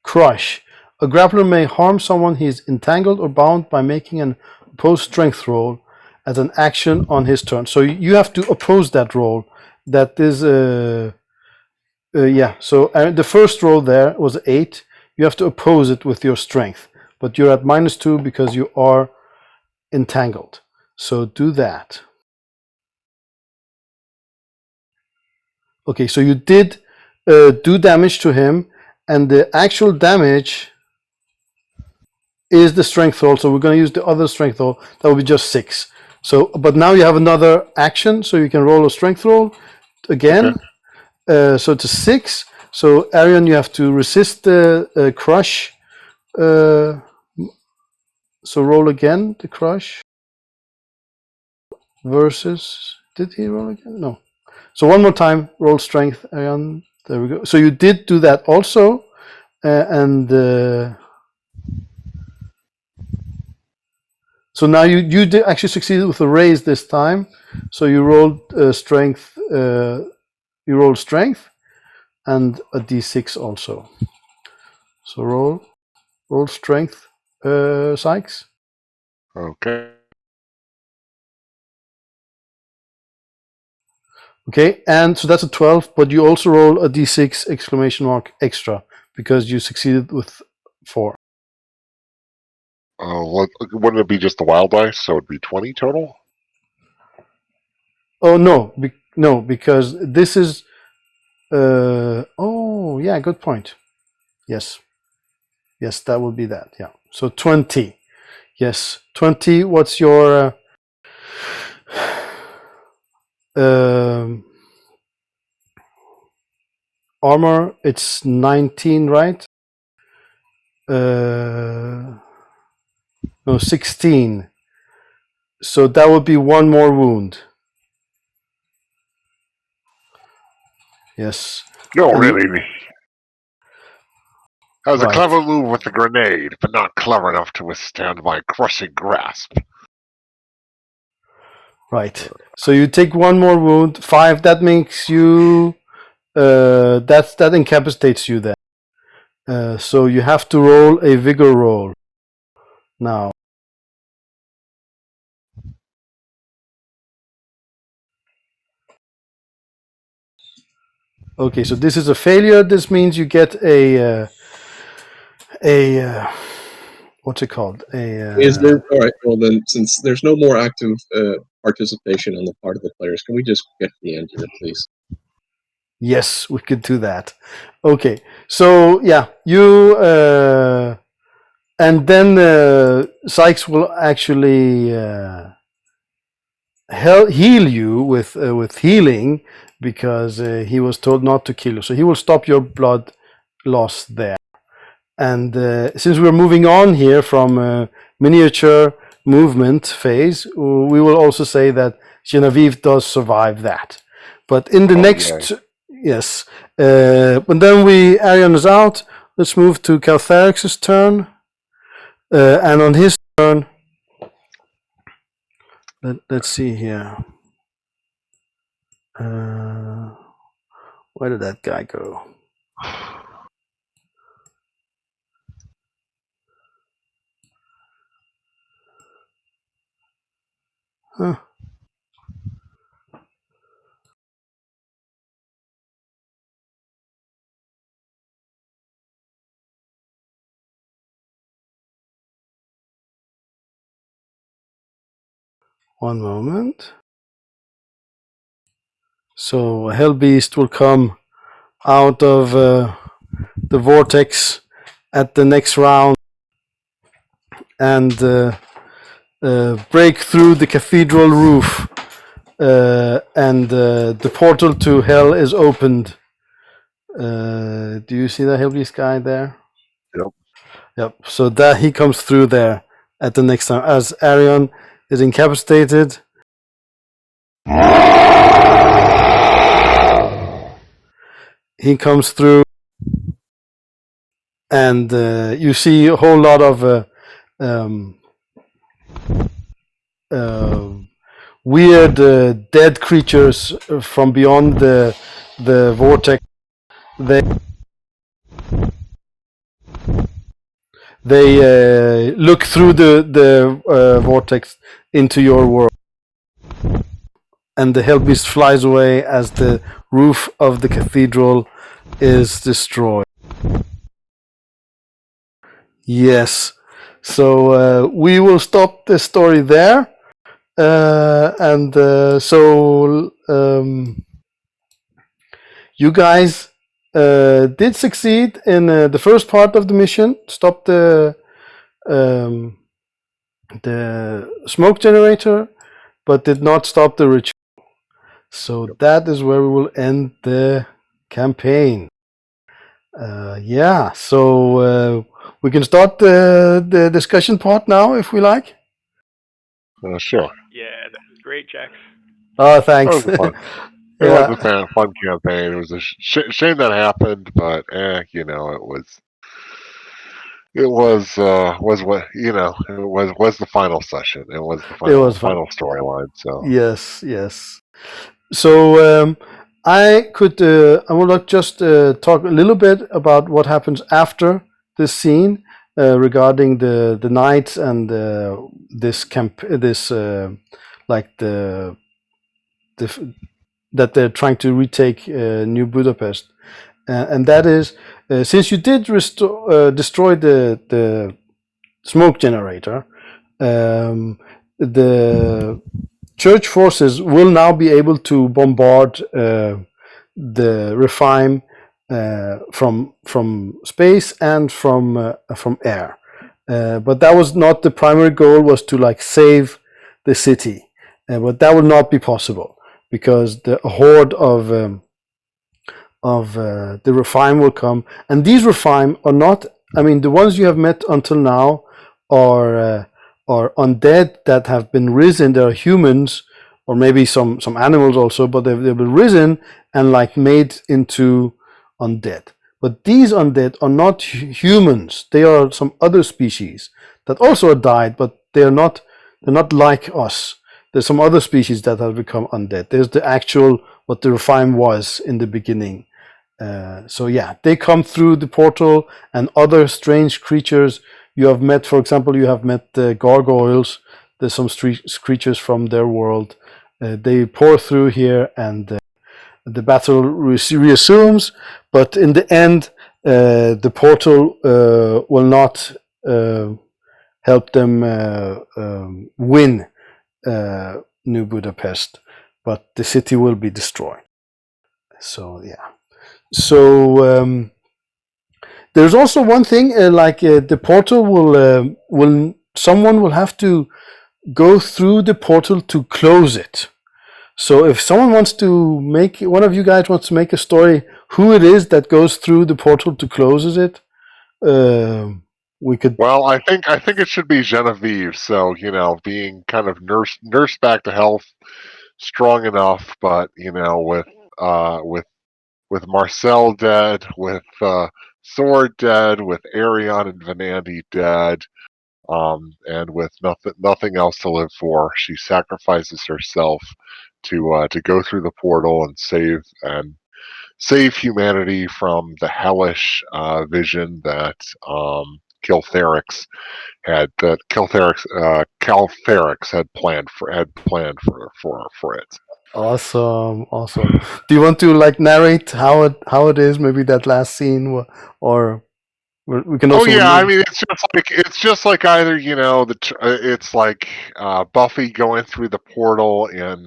Speaker 1: Crush. A grappler may harm someone he is entangled or bound by making an opposed strength roll as an action on his turn. So you have to oppose that roll. That is, yeah. So the first roll there was 8. You have to oppose it with your strength, but you're at -2 because you are entangled. So do that. Okay, so you did do damage to him, and the actual damage is the strength roll. So we're going to use the other strength roll. That will be just 6. So, but now you have another action, so you can roll a strength roll again. Okay. So it's a 6. So Arion, you have to resist the crush. So roll again the crush. Versus, did he roll again? No. So one more time, roll strength, Arion. There we go. So you did do that also, and so now you did actually succeeded with a raise this time. So you rolled strength. You rolled strength, and a d6 also. So roll strength, Sykes.
Speaker 2: okay.
Speaker 1: Okay, and so that's a 12, but you also roll a d6 exclamation mark extra because you succeeded with 4.
Speaker 2: Wouldn't it be just the wild dice? So it'd be 20 total?
Speaker 1: Oh, no, no, because this is... oh, yeah, good point. Yes. Yes, that would be that, yeah. So 20. Yes, 20. What's your... armor? It's 19, right? No, 16. So that would be one more wound. Yes.
Speaker 2: No,
Speaker 1: And-
Speaker 2: really. That was
Speaker 1: Right.
Speaker 2: a clever move with the grenade, but not clever enough to withstand my crushing grasp.
Speaker 1: Right. So you take one more wound. 5. That makes you. That incapacitates you then. So you have to roll a vigor roll. Now. Okay. So this is a failure. This means you get a. What's it called?
Speaker 3: Is there? All right. Well, then, since there's no more active participation on the part of the players, can we just get to the end here, please?
Speaker 1: Yes, we could do that. Okay, so yeah, you and then Sykes will actually heal you with healing because he was told not to kill you. So he will stop your blood loss there. And since we're moving on here from miniature movement phase, we will also say that Genevieve does survive that. But in the next...
Speaker 2: Yay.
Speaker 1: Yes. And then Arion is out. Let's move to Caltharix's turn. And on his turn, let's see here. Where did that guy go? Huh. One moment. So Hellbeast will come out of the vortex at the next round and break through the cathedral roof. And the portal to hell is opened. Do you see that Hellbeast guy there?
Speaker 2: Yep.
Speaker 1: Yep. So that he comes through there at the next time as Arion is incapacitated. He comes through, and you see a whole lot of weird dead creatures from beyond the vortex. They look through the vortex into your world, and the Hellbeast flies away as the roof of the cathedral is destroyed. Yes, so we will stop the story there. So you guys did succeed in the first part of the mission. Stop the smoke generator, but did not stop the ritual. So that is where we will end the campaign. Yeah, so we can start the discussion part now if we like.
Speaker 2: Sure.
Speaker 4: Yeah, that's great, Jax.
Speaker 1: Oh, thanks.
Speaker 2: That was fun. It was a fun campaign. It was a shame that happened, but it was what it was the final session. It was the final storyline. So
Speaker 1: yes. So I would just talk a little bit about what happens after this scene regarding the knights and this like the that they're trying to retake New Budapest, and that is since you did destroy the smoke generator, the church forces will now be able to bombard the Refime from space and from air. But that was not the primary goal. Was to like save the city, but that will not be possible because the horde of the Refime will come, and these Refime are not. I mean, the ones you have met until now are undead that have been risen. They are humans, or maybe some animals also, but they've been risen and like made into undead. But these undead are not humans. They are some other species that also died, but they're not like us. There's some other species that have become undead. There's the actual what the Refime was in the beginning. So yeah, they come through the portal, and other strange creatures you have met. For example, you have met the gargoyles. There's some creatures from their world. They pour through here, and the battle resumes. But in the end, the portal will not help them win New Budapest, but the city will be destroyed. So yeah. So there's also one thing, the portal will someone will have to go through the portal to close it. So if someone wants to one of you guys wants to make a story, who it is that goes through the portal to closes it, we could.
Speaker 2: Well, I think it should be Genevieve. So being kind of nursed back to health, strong enough, but with Marcel dead, with Sword dead, with Arion and Venandi dead, and with nothing else to live for, she sacrifices herself to go through the portal and save humanity from the hellish vision that Caltherix had planned for it.
Speaker 1: Awesome. Do you want to narrate how it is? Maybe that last scene, or we can also.
Speaker 2: Oh yeah, I mean it's just like either it's like Buffy going through the portal in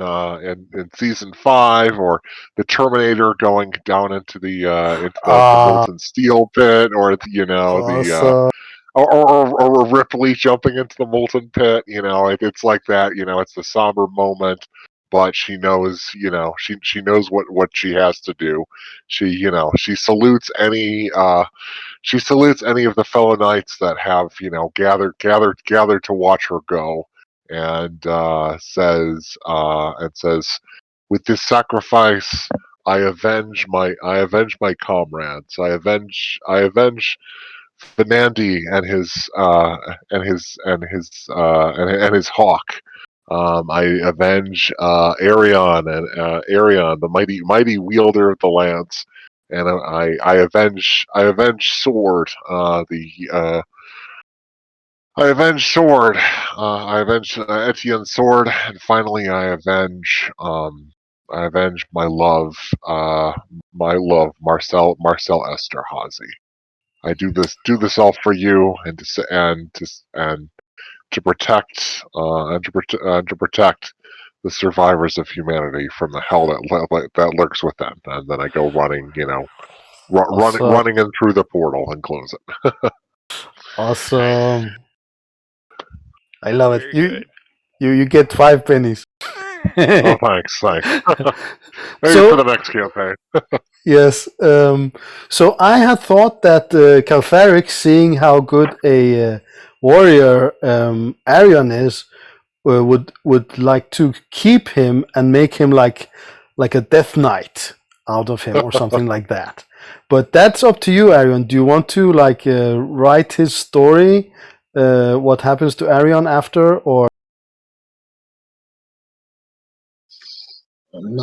Speaker 2: season 5, or the Terminator going down into the molten steel pit, or
Speaker 1: awesome.
Speaker 2: or Ripley jumping into the molten pit. It's like that. It's the somber moment, but she knows she knows what she has to do. She salutes any. She salutes any of the fellow knights that have, gathered to watch her go, and says, "With this sacrifice, I avenge my comrades. I avenge Venandi and his hawk. I avenge Arion and Arion, the mighty wielder of the lance." And I avenge Sword, I avenge Sword, I avenge Etienne's sword, and finally I avenge my love, Marcel Esterhazy. I do this all for you, and to protect the survivors of humanity from the hell that lurks within. And then I go running, running in through the portal and close it.
Speaker 1: Awesome. I love it. You get 5 pennies.
Speaker 2: Oh, thanks. Maybe for the next campaign.
Speaker 1: Yes. So I had thought that Caltherix, seeing how good a warrior Arion is, would like to keep him and make him like a death knight out of him or something like that. But that's up to you, Arion. Do you want to write his story? What happens to Arion after, or?
Speaker 3: I'm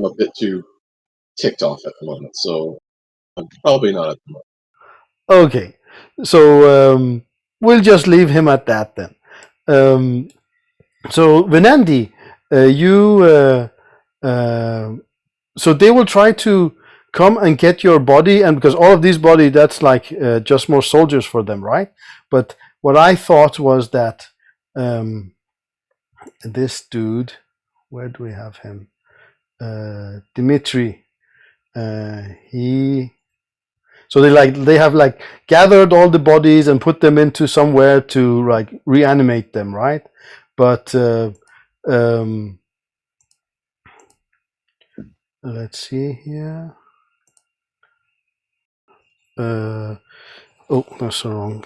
Speaker 3: a bit too ticked off at the moment, so I'm probably not at the moment.
Speaker 1: Okay, so we'll just leave him at that then. So Venandi, you So they will try to come and get your body, and because all of these body, that's like just more soldiers for them, right? But what I thought was that this dude, where do we have him? Dimitri. So they have like gathered all the bodies and put them into somewhere to like reanimate them, right? But let's see here. Oh, that's the wrong.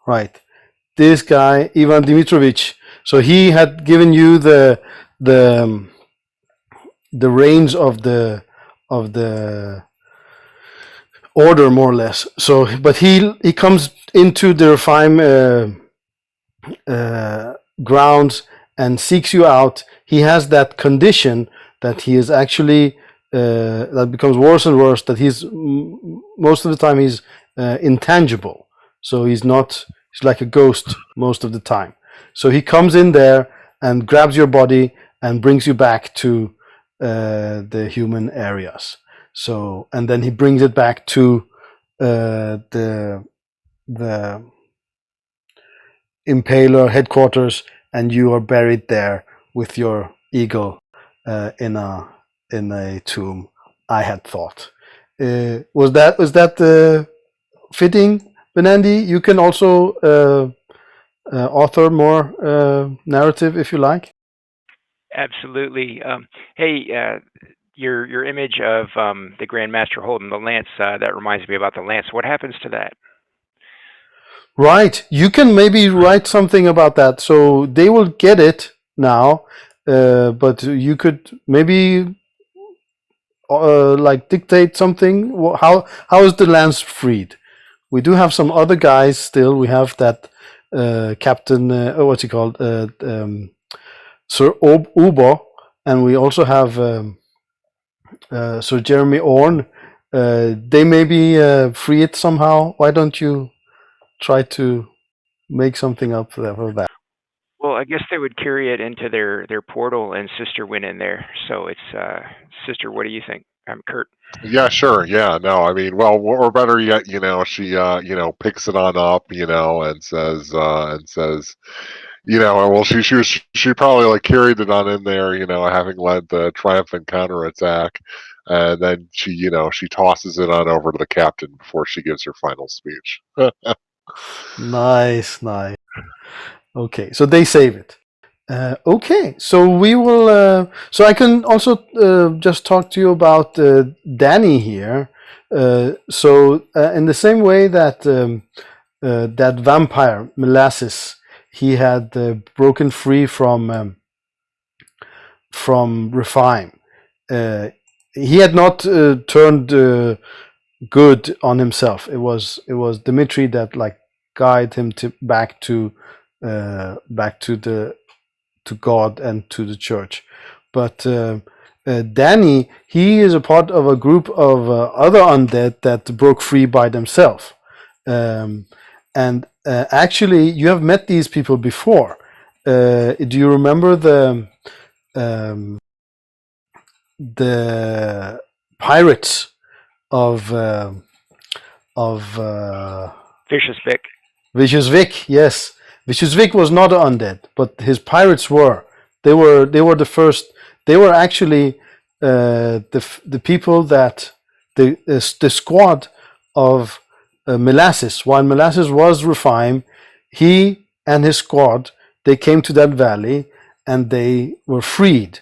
Speaker 1: Right. This guy, Ivan Dimitrovich. So he had given you the reins of the order, more or less. So, but he comes into the Refime grounds and seeks you out. He has that condition that he is actually that becomes worse and worse. That he's most of the time he's intangible. So he's not. He's like a ghost most of the time. So he comes in there and grabs your body and brings you back to the human areas. So, and then he brings it back to the Impaler headquarters, and you are buried there with your eagle in a tomb. I had thought. Was that fitting, Benandi? You can also author more narrative if you like.
Speaker 4: Absolutely. Hey, your image of the Grand Master holding the lance, that reminds me about the lance. What happens to that?
Speaker 1: Right. You can maybe write something about that. So they will get it now, but you could maybe like dictate something. How is the lance freed? We do have some other guys still. We have that Captain, what's he called? Sir Ubo, and we also have Sir Jeremy Orn. They maybe free it somehow. Why don't you try to make something up for that?
Speaker 4: Well, I guess they would carry it into their portal, and Sister went in there. So it's Sister. What do you think? I'm Kurt.
Speaker 2: Yeah, sure. Yeah, no, I mean, well, or better yet, she, picks it on up, and says, well, she probably like carried it on in there, having led the triumphant counterattack, and then she tosses it on over to the captain before she gives her final speech.
Speaker 1: Nice. Okay, so they save it. Okay, so we will. So I can also just talk to you about Danny here. So in the same way that that vampire Molasses, he had broken free from Refine. He had not turned good on himself. It was Dimitri that like guided him back to God and to the church. But Danny, he is a part of a group of other undead that broke free by themselves. And actually, you have met these people before. Do you remember the pirates of
Speaker 4: Vicious Vic?
Speaker 1: Vicious Vic, yes. Vicious Vic was not undead, but his pirates were. They were the first. They were actually the people that the squad of Molasses. While Molasses was Refime, he and his squad, they came to that valley and they were freed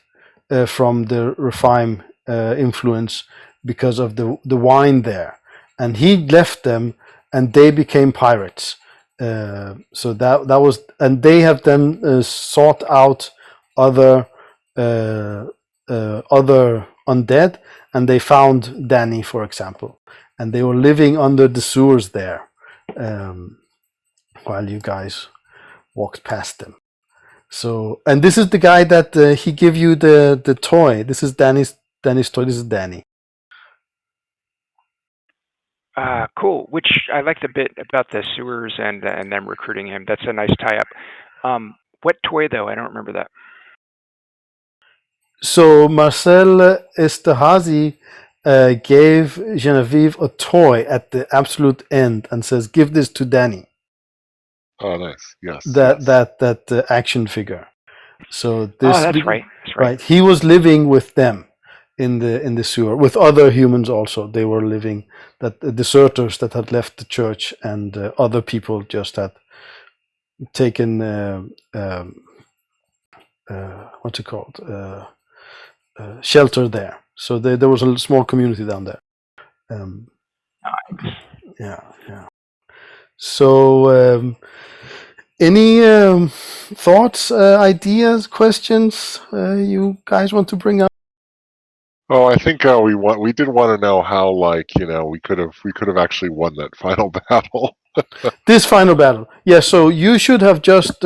Speaker 1: from the Refime influence because of the wine there, and he left them, and they became pirates. So that was, and they have then sought out other undead, and they found Danny, for example, and they were living under the sewers there while you guys walked past them. So, and this is the guy that he gave you the toy. This is Danny's toy. This is Danny.
Speaker 4: Cool. Which I like the bit about the sewers and them recruiting him. That's a nice tie-up. What toy though? I don't remember that.
Speaker 1: So Marcel Esterhazy gave Genevieve a toy at the absolute end and says, "Give this to Danny."
Speaker 2: Oh, nice. Yes.
Speaker 1: That action figure. So this.
Speaker 4: Oh, that's right. That's right.
Speaker 1: He was living with them in the sewer with other humans also. They were living, that deserters that had left the church, and other people just had taken what's it called, shelter there. So there was a small community down there.
Speaker 4: Nice.
Speaker 1: Yeah. So any thoughts, ideas, questions you guys want to bring up?
Speaker 2: Oh, I think we did want to know how, like, we could have actually won that final battle.
Speaker 1: This final battle, yeah. So you should have just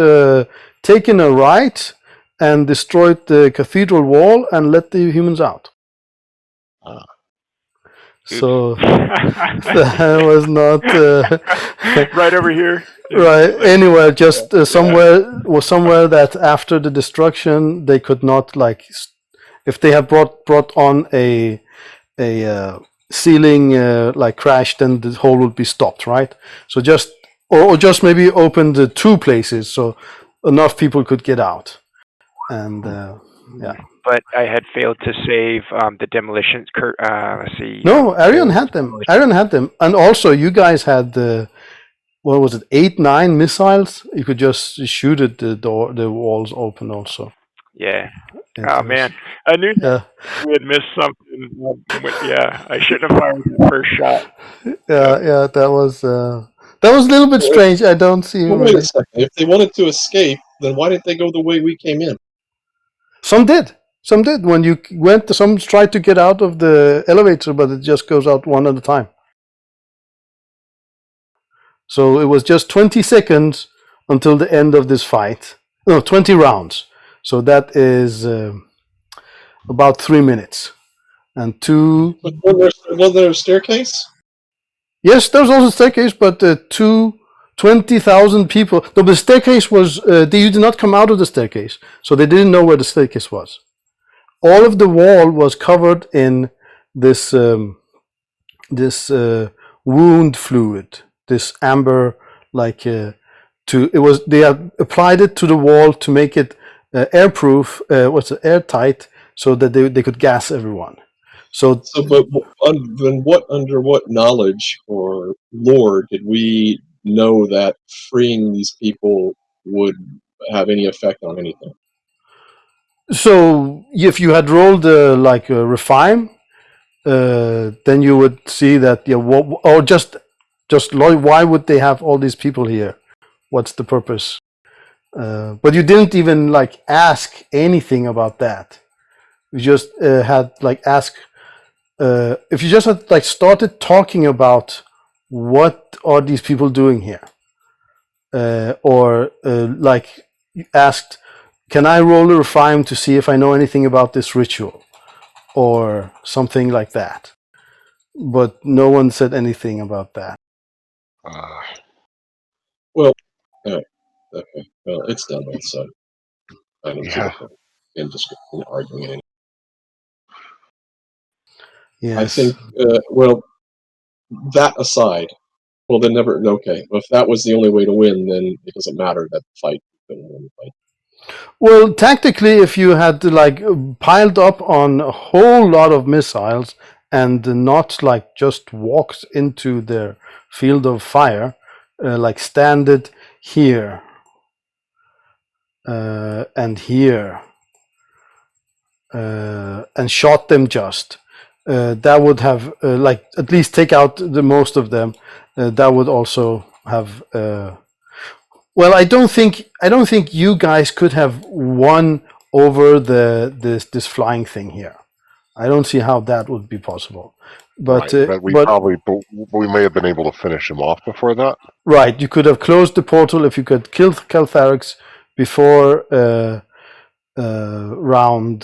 Speaker 1: taken a right and destroyed the cathedral wall and let the humans out. So that was not
Speaker 4: right over here.
Speaker 1: Right. Anywhere, just somewhere that after the destruction they could not, like, if they had brought on a ceiling like crash, then the hole would be stopped, right? So just or just maybe open the two places so enough people could get out, and yeah.
Speaker 4: But I had failed to save the demolitions. Let's see.
Speaker 1: No, Arion had them. And also you guys had what was it, 8-9 missiles? You could just shoot at the walls open also.
Speaker 4: Yeah. Oh man, I knew we had missed something. Yeah, I shouldn't have fired the first shot.
Speaker 1: Yeah, that was a little bit strange. I don't see.
Speaker 3: Well, wait a second. If they wanted to escape, then why didn't they go the way we came in?
Speaker 1: Some did. When you went, some tried to get out of the elevator, but it just goes out one at a time. So it was just 20 seconds until the end of this fight. No, 20 rounds. So that is about 3 minutes. And two.
Speaker 3: But was there a staircase?
Speaker 1: Yes, there's also a staircase, but 20,000 people. No, the staircase was. You did not come out of the staircase, so they didn't know where the staircase was. All of the wall was covered in this wound fluid, this amber, like they had applied it to the wall to make it airproof, airtight, so that they could gas everyone.
Speaker 3: But under what knowledge or lore did we know that freeing these people would have any effect on anything?
Speaker 1: So if you had rolled like a refine, then you would see that, or just why would they have all these people here? What's the purpose? But you didn't even like ask anything about that. You just had like ask. If you just had like started talking about what are these people doing here, or like you asked, can I roll a refine to see if I know anything about this ritual, or something like that? But no one said anything about that.
Speaker 3: Well, okay. Well, it's done. So I don't see in just arguing it.
Speaker 1: Yes.
Speaker 3: I think. Well, that aside, well, then never. Okay, well, if that was the only way to win, then it doesn't matter that the fight.
Speaker 1: Well, tactically, if you had like piled up on a whole lot of missiles and not like just walked into their field of fire, like standed here and here and shot them just, that would have like at least take out the most of them. That would also have. Well, I don't think you guys could have won over this flying thing here. I don't see how that would be possible. But,
Speaker 2: right, we may have been able to finish him off before that.
Speaker 1: Right, you could have closed the portal if you could kill Caltharix before round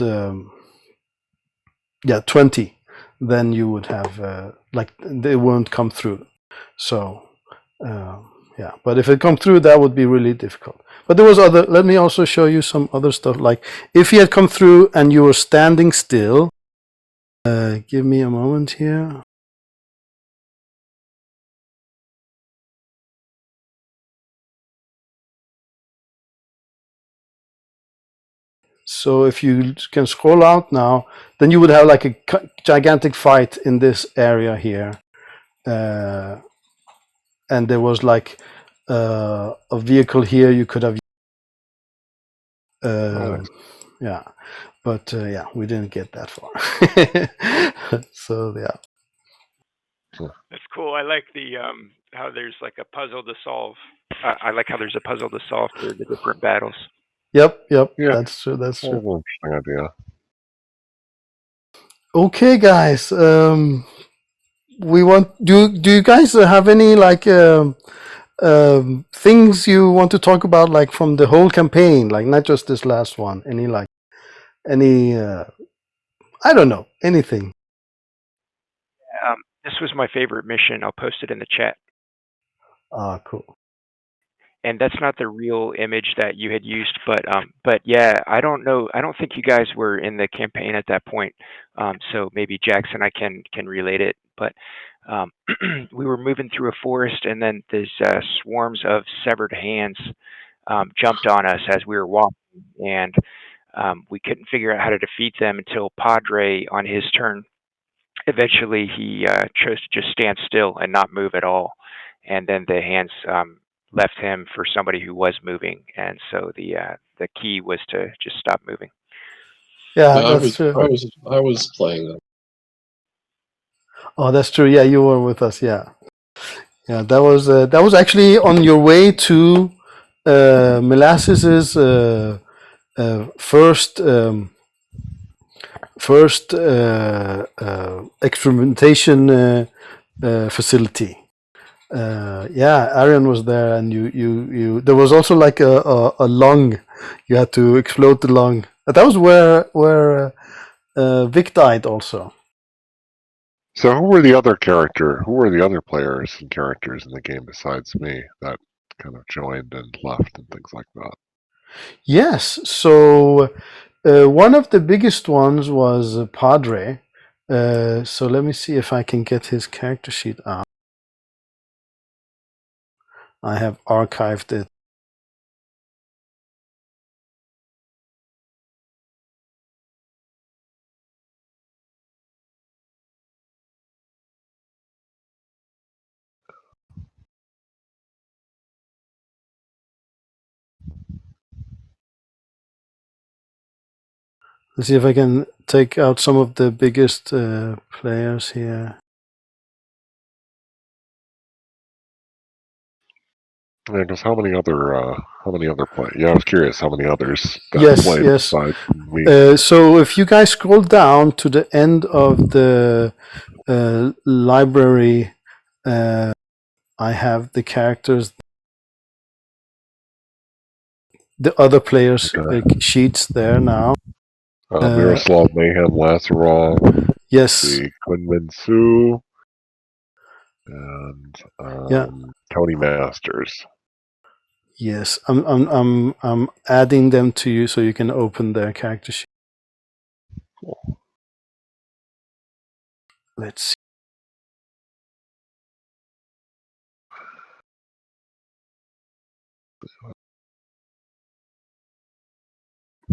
Speaker 1: 20. then you would have like they won't come through. So yeah, but if it come through, that would be really difficult. But there was other. Let me also show you some other stuff. Like if he had come through and you were standing still. Give me a moment here. So if you can scroll out now, then you would have like a gigantic fight in this area here. And there was like a vehicle here you could have. Yeah, but yeah, we didn't get that far. So yeah.
Speaker 4: That's cool. I like the how there's like a puzzle to solve. I like how there's a puzzle to solve for the different battles.
Speaker 1: Yep.
Speaker 2: Yeah.
Speaker 1: That's true. That's
Speaker 2: That's
Speaker 1: true.
Speaker 2: an interesting idea.
Speaker 1: Okay, guys. We want. Do you guys have any like things you want to talk about, like from the whole campaign, like not just this last one? Any I don't know, anything.
Speaker 4: This was my favorite mission. I'll post it in the chat.
Speaker 1: Ah, cool.
Speaker 4: And that's not the real image that you had used, but yeah, I don't know. I don't think you guys were in the campaign at that point. So maybe Jackson, I can relate it. But we were moving through a forest, and then these swarms of severed hands jumped on us as we were walking, and we couldn't figure out how to defeat them until Padre, on his turn, eventually he chose to just stand still and not move at all, and then the hands left him for somebody who was moving, and so the key was to just stop moving.
Speaker 1: Yeah, that's true.
Speaker 3: I was playing them.
Speaker 1: Oh, that's true. Yeah, you were with us. Yeah, that was actually on your way to Molasses's first experimentation facility. Yeah, Arian was there, and you. There was also like a lung. You had to explode the lung. That was where Vic died also.
Speaker 2: So who were the other players and characters in the game besides me that kind of joined and left and things like that?
Speaker 1: Yes. So one of the biggest ones was Padre. So let me see if I can get his character sheet out. I have archived it. Let's see if I can take out some of the biggest players here.
Speaker 2: Yeah, because how many other players? Yeah, I was curious how many others that
Speaker 1: Yes,
Speaker 2: played
Speaker 1: yes.
Speaker 2: besides me.
Speaker 1: So if you guys scroll down to the end of the library, I have the characters, the other players' sheets there now.
Speaker 2: Miroslav Mayhem Lazarov,
Speaker 1: Yes.
Speaker 2: the Quinmin Su, and Tony Masters.
Speaker 1: Yes, I'm adding them to you so you can open their character sheet.
Speaker 2: Cool.
Speaker 1: Let's see.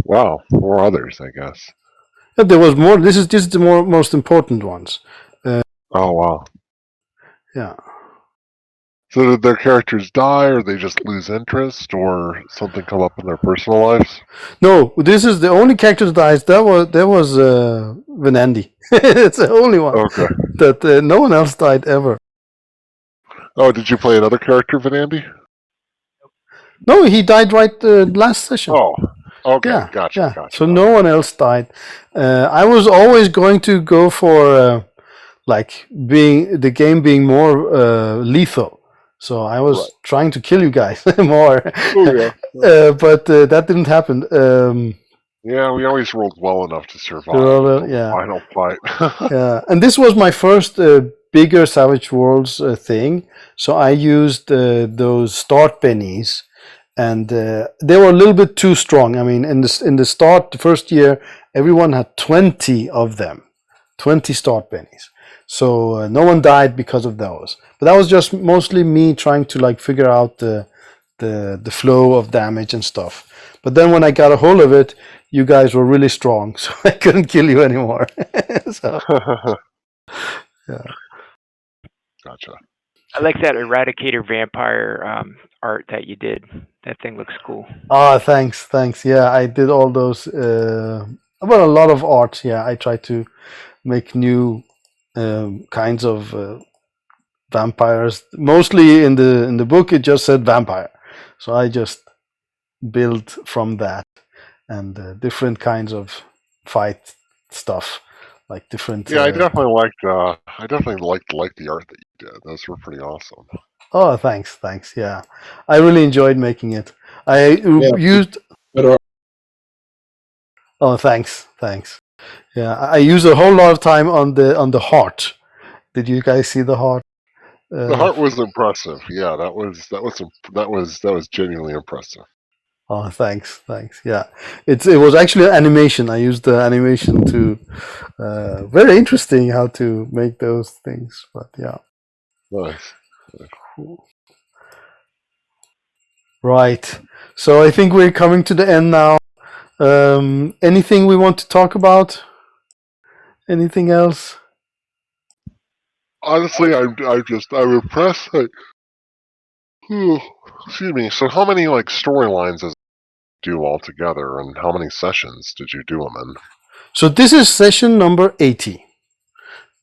Speaker 2: Wow, 4 others, I guess.
Speaker 1: Yeah, there was more. This is the most important ones.
Speaker 2: Oh wow.
Speaker 1: Yeah.
Speaker 2: So did their characters die, or they just lose interest, or something come up in their personal lives?
Speaker 1: No, this is the only character that dies. There was Venandi. It's the only one.
Speaker 2: Okay.
Speaker 1: That no one else died ever.
Speaker 2: Oh, did you play another character, Venandi?
Speaker 1: No, he died right last session.
Speaker 2: Oh, okay,
Speaker 1: yeah,
Speaker 2: gotcha,
Speaker 1: yeah.
Speaker 2: gotcha.
Speaker 1: So no one else died. I was always going to go for like the game being more lethal. So I was trying to kill you guys more.
Speaker 2: Oh, yeah.
Speaker 1: But that didn't happen.
Speaker 2: Yeah, we always rolled well enough to survive
Speaker 1: roll it,
Speaker 2: until
Speaker 1: yeah.
Speaker 2: the final fight.
Speaker 1: Yeah, and this was my first bigger Savage Worlds thing. So I used those start bennies, and they were a little bit too strong. I mean, in the start, the first year, everyone had 20 of them, 20 start bennies. So no one died because of those. But that was just mostly me trying to like figure out the flow of damage and stuff. But then when I got a hold of it, you guys were really strong, so I couldn't kill you anymore. So, yeah.
Speaker 2: Gotcha.
Speaker 4: I like that Eradicator vampire art that you did. That thing looks cool.
Speaker 1: Ah, thanks. Yeah, I did all those. Well, a lot of art. Yeah, I try to make new kinds of vampires. Mostly in the book, it just said vampire, so I just built from that, and different kinds of fight stuff, like different.
Speaker 2: Yeah, I definitely liked the art that you did. Those were pretty awesome.
Speaker 1: Oh, thanks. Yeah, I really enjoyed making it. I used.
Speaker 3: Better
Speaker 1: Oh, thanks. Yeah, I used a whole lot of time on the heart. Did you guys see the heart?
Speaker 2: The heart was impressive. Yeah, that was genuinely impressive.
Speaker 1: Oh, thanks. Yeah, it was actually an animation. I used the animation to. Very interesting how to make those things, but yeah.
Speaker 2: Nice.
Speaker 1: Cool. Right. So I think we're coming to the end now. Anything we want to talk about? Anything else?
Speaker 2: Honestly, I'm impressed. Excuse me. So, how many like storylines does it do altogether, and how many sessions did you do them in?
Speaker 1: So this is session number 80,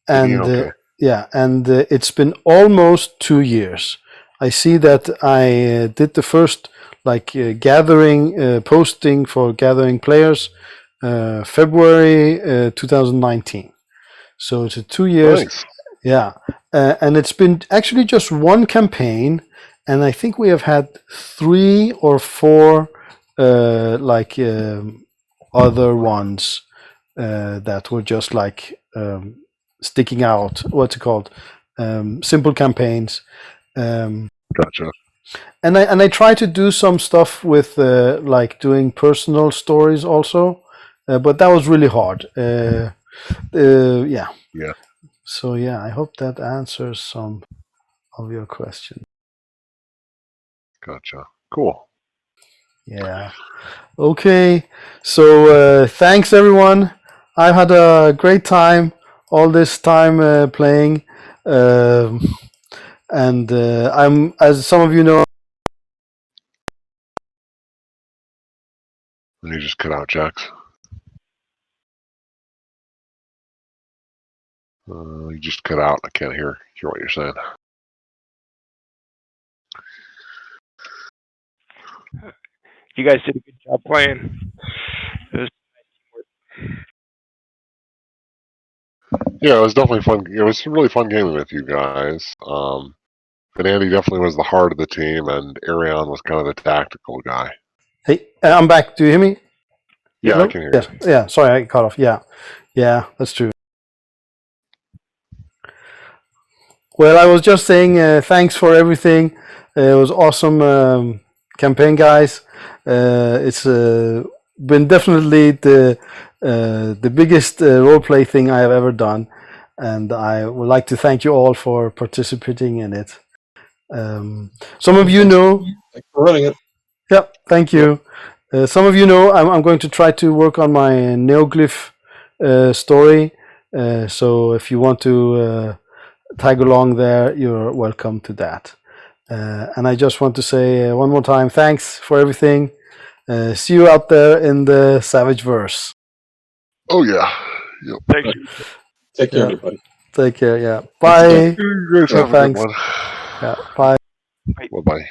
Speaker 1: and
Speaker 2: okay.
Speaker 1: It's been almost 2 years. I see that I did the first gathering posting for gathering players February 2019. So it's 2 years.
Speaker 2: Nice.
Speaker 1: Yeah, and it's been actually just one campaign, and I think we have had 3 or 4 other ones that were just sticking out. What's it called? Simple campaigns.
Speaker 2: Gotcha.
Speaker 1: And I try to do some stuff with doing personal stories also, but that was really hard. Yeah.
Speaker 2: Yeah.
Speaker 1: So yeah, I hope that answers some of your questions.
Speaker 2: Gotcha. Cool.
Speaker 1: Yeah. Okay. So thanks everyone. I've had a great time all this time playing, and I'm, as some of you know.
Speaker 2: You just cut out, Jax. You just cut out. I can't hear what you're saying.
Speaker 4: You guys did a good job playing.
Speaker 2: Yeah, it was definitely fun. It was a really fun game with you guys. And Andy definitely was the heart of the team, and Arion was kind of the tactical guy.
Speaker 1: Hey, I'm back. Do you hear me?
Speaker 2: Yeah,
Speaker 1: Hello?
Speaker 2: I can hear
Speaker 1: you. Yeah. Sorry, I cut off. Yeah, that's true. Well, I was just saying thanks for everything. It was awesome campaign, guys. It's been definitely the biggest roleplay thing I have ever done, and I would like to thank you all for participating in it. Some of you know.
Speaker 3: Thanks for running it.
Speaker 1: Yeah, thank you. Some of you know I'm going to try to work on my Neoglyph story. So if you want to tag along there, you're welcome to that. And I just want to say one more time, thanks for everything. See you out there in the Savage Verse.
Speaker 2: Oh yeah. Yep.
Speaker 4: Thanks.
Speaker 3: Take care, everybody.
Speaker 1: Take care. Yeah. Bye.
Speaker 2: You guys have a good one.
Speaker 1: Yeah. Bye.
Speaker 2: Bye bye.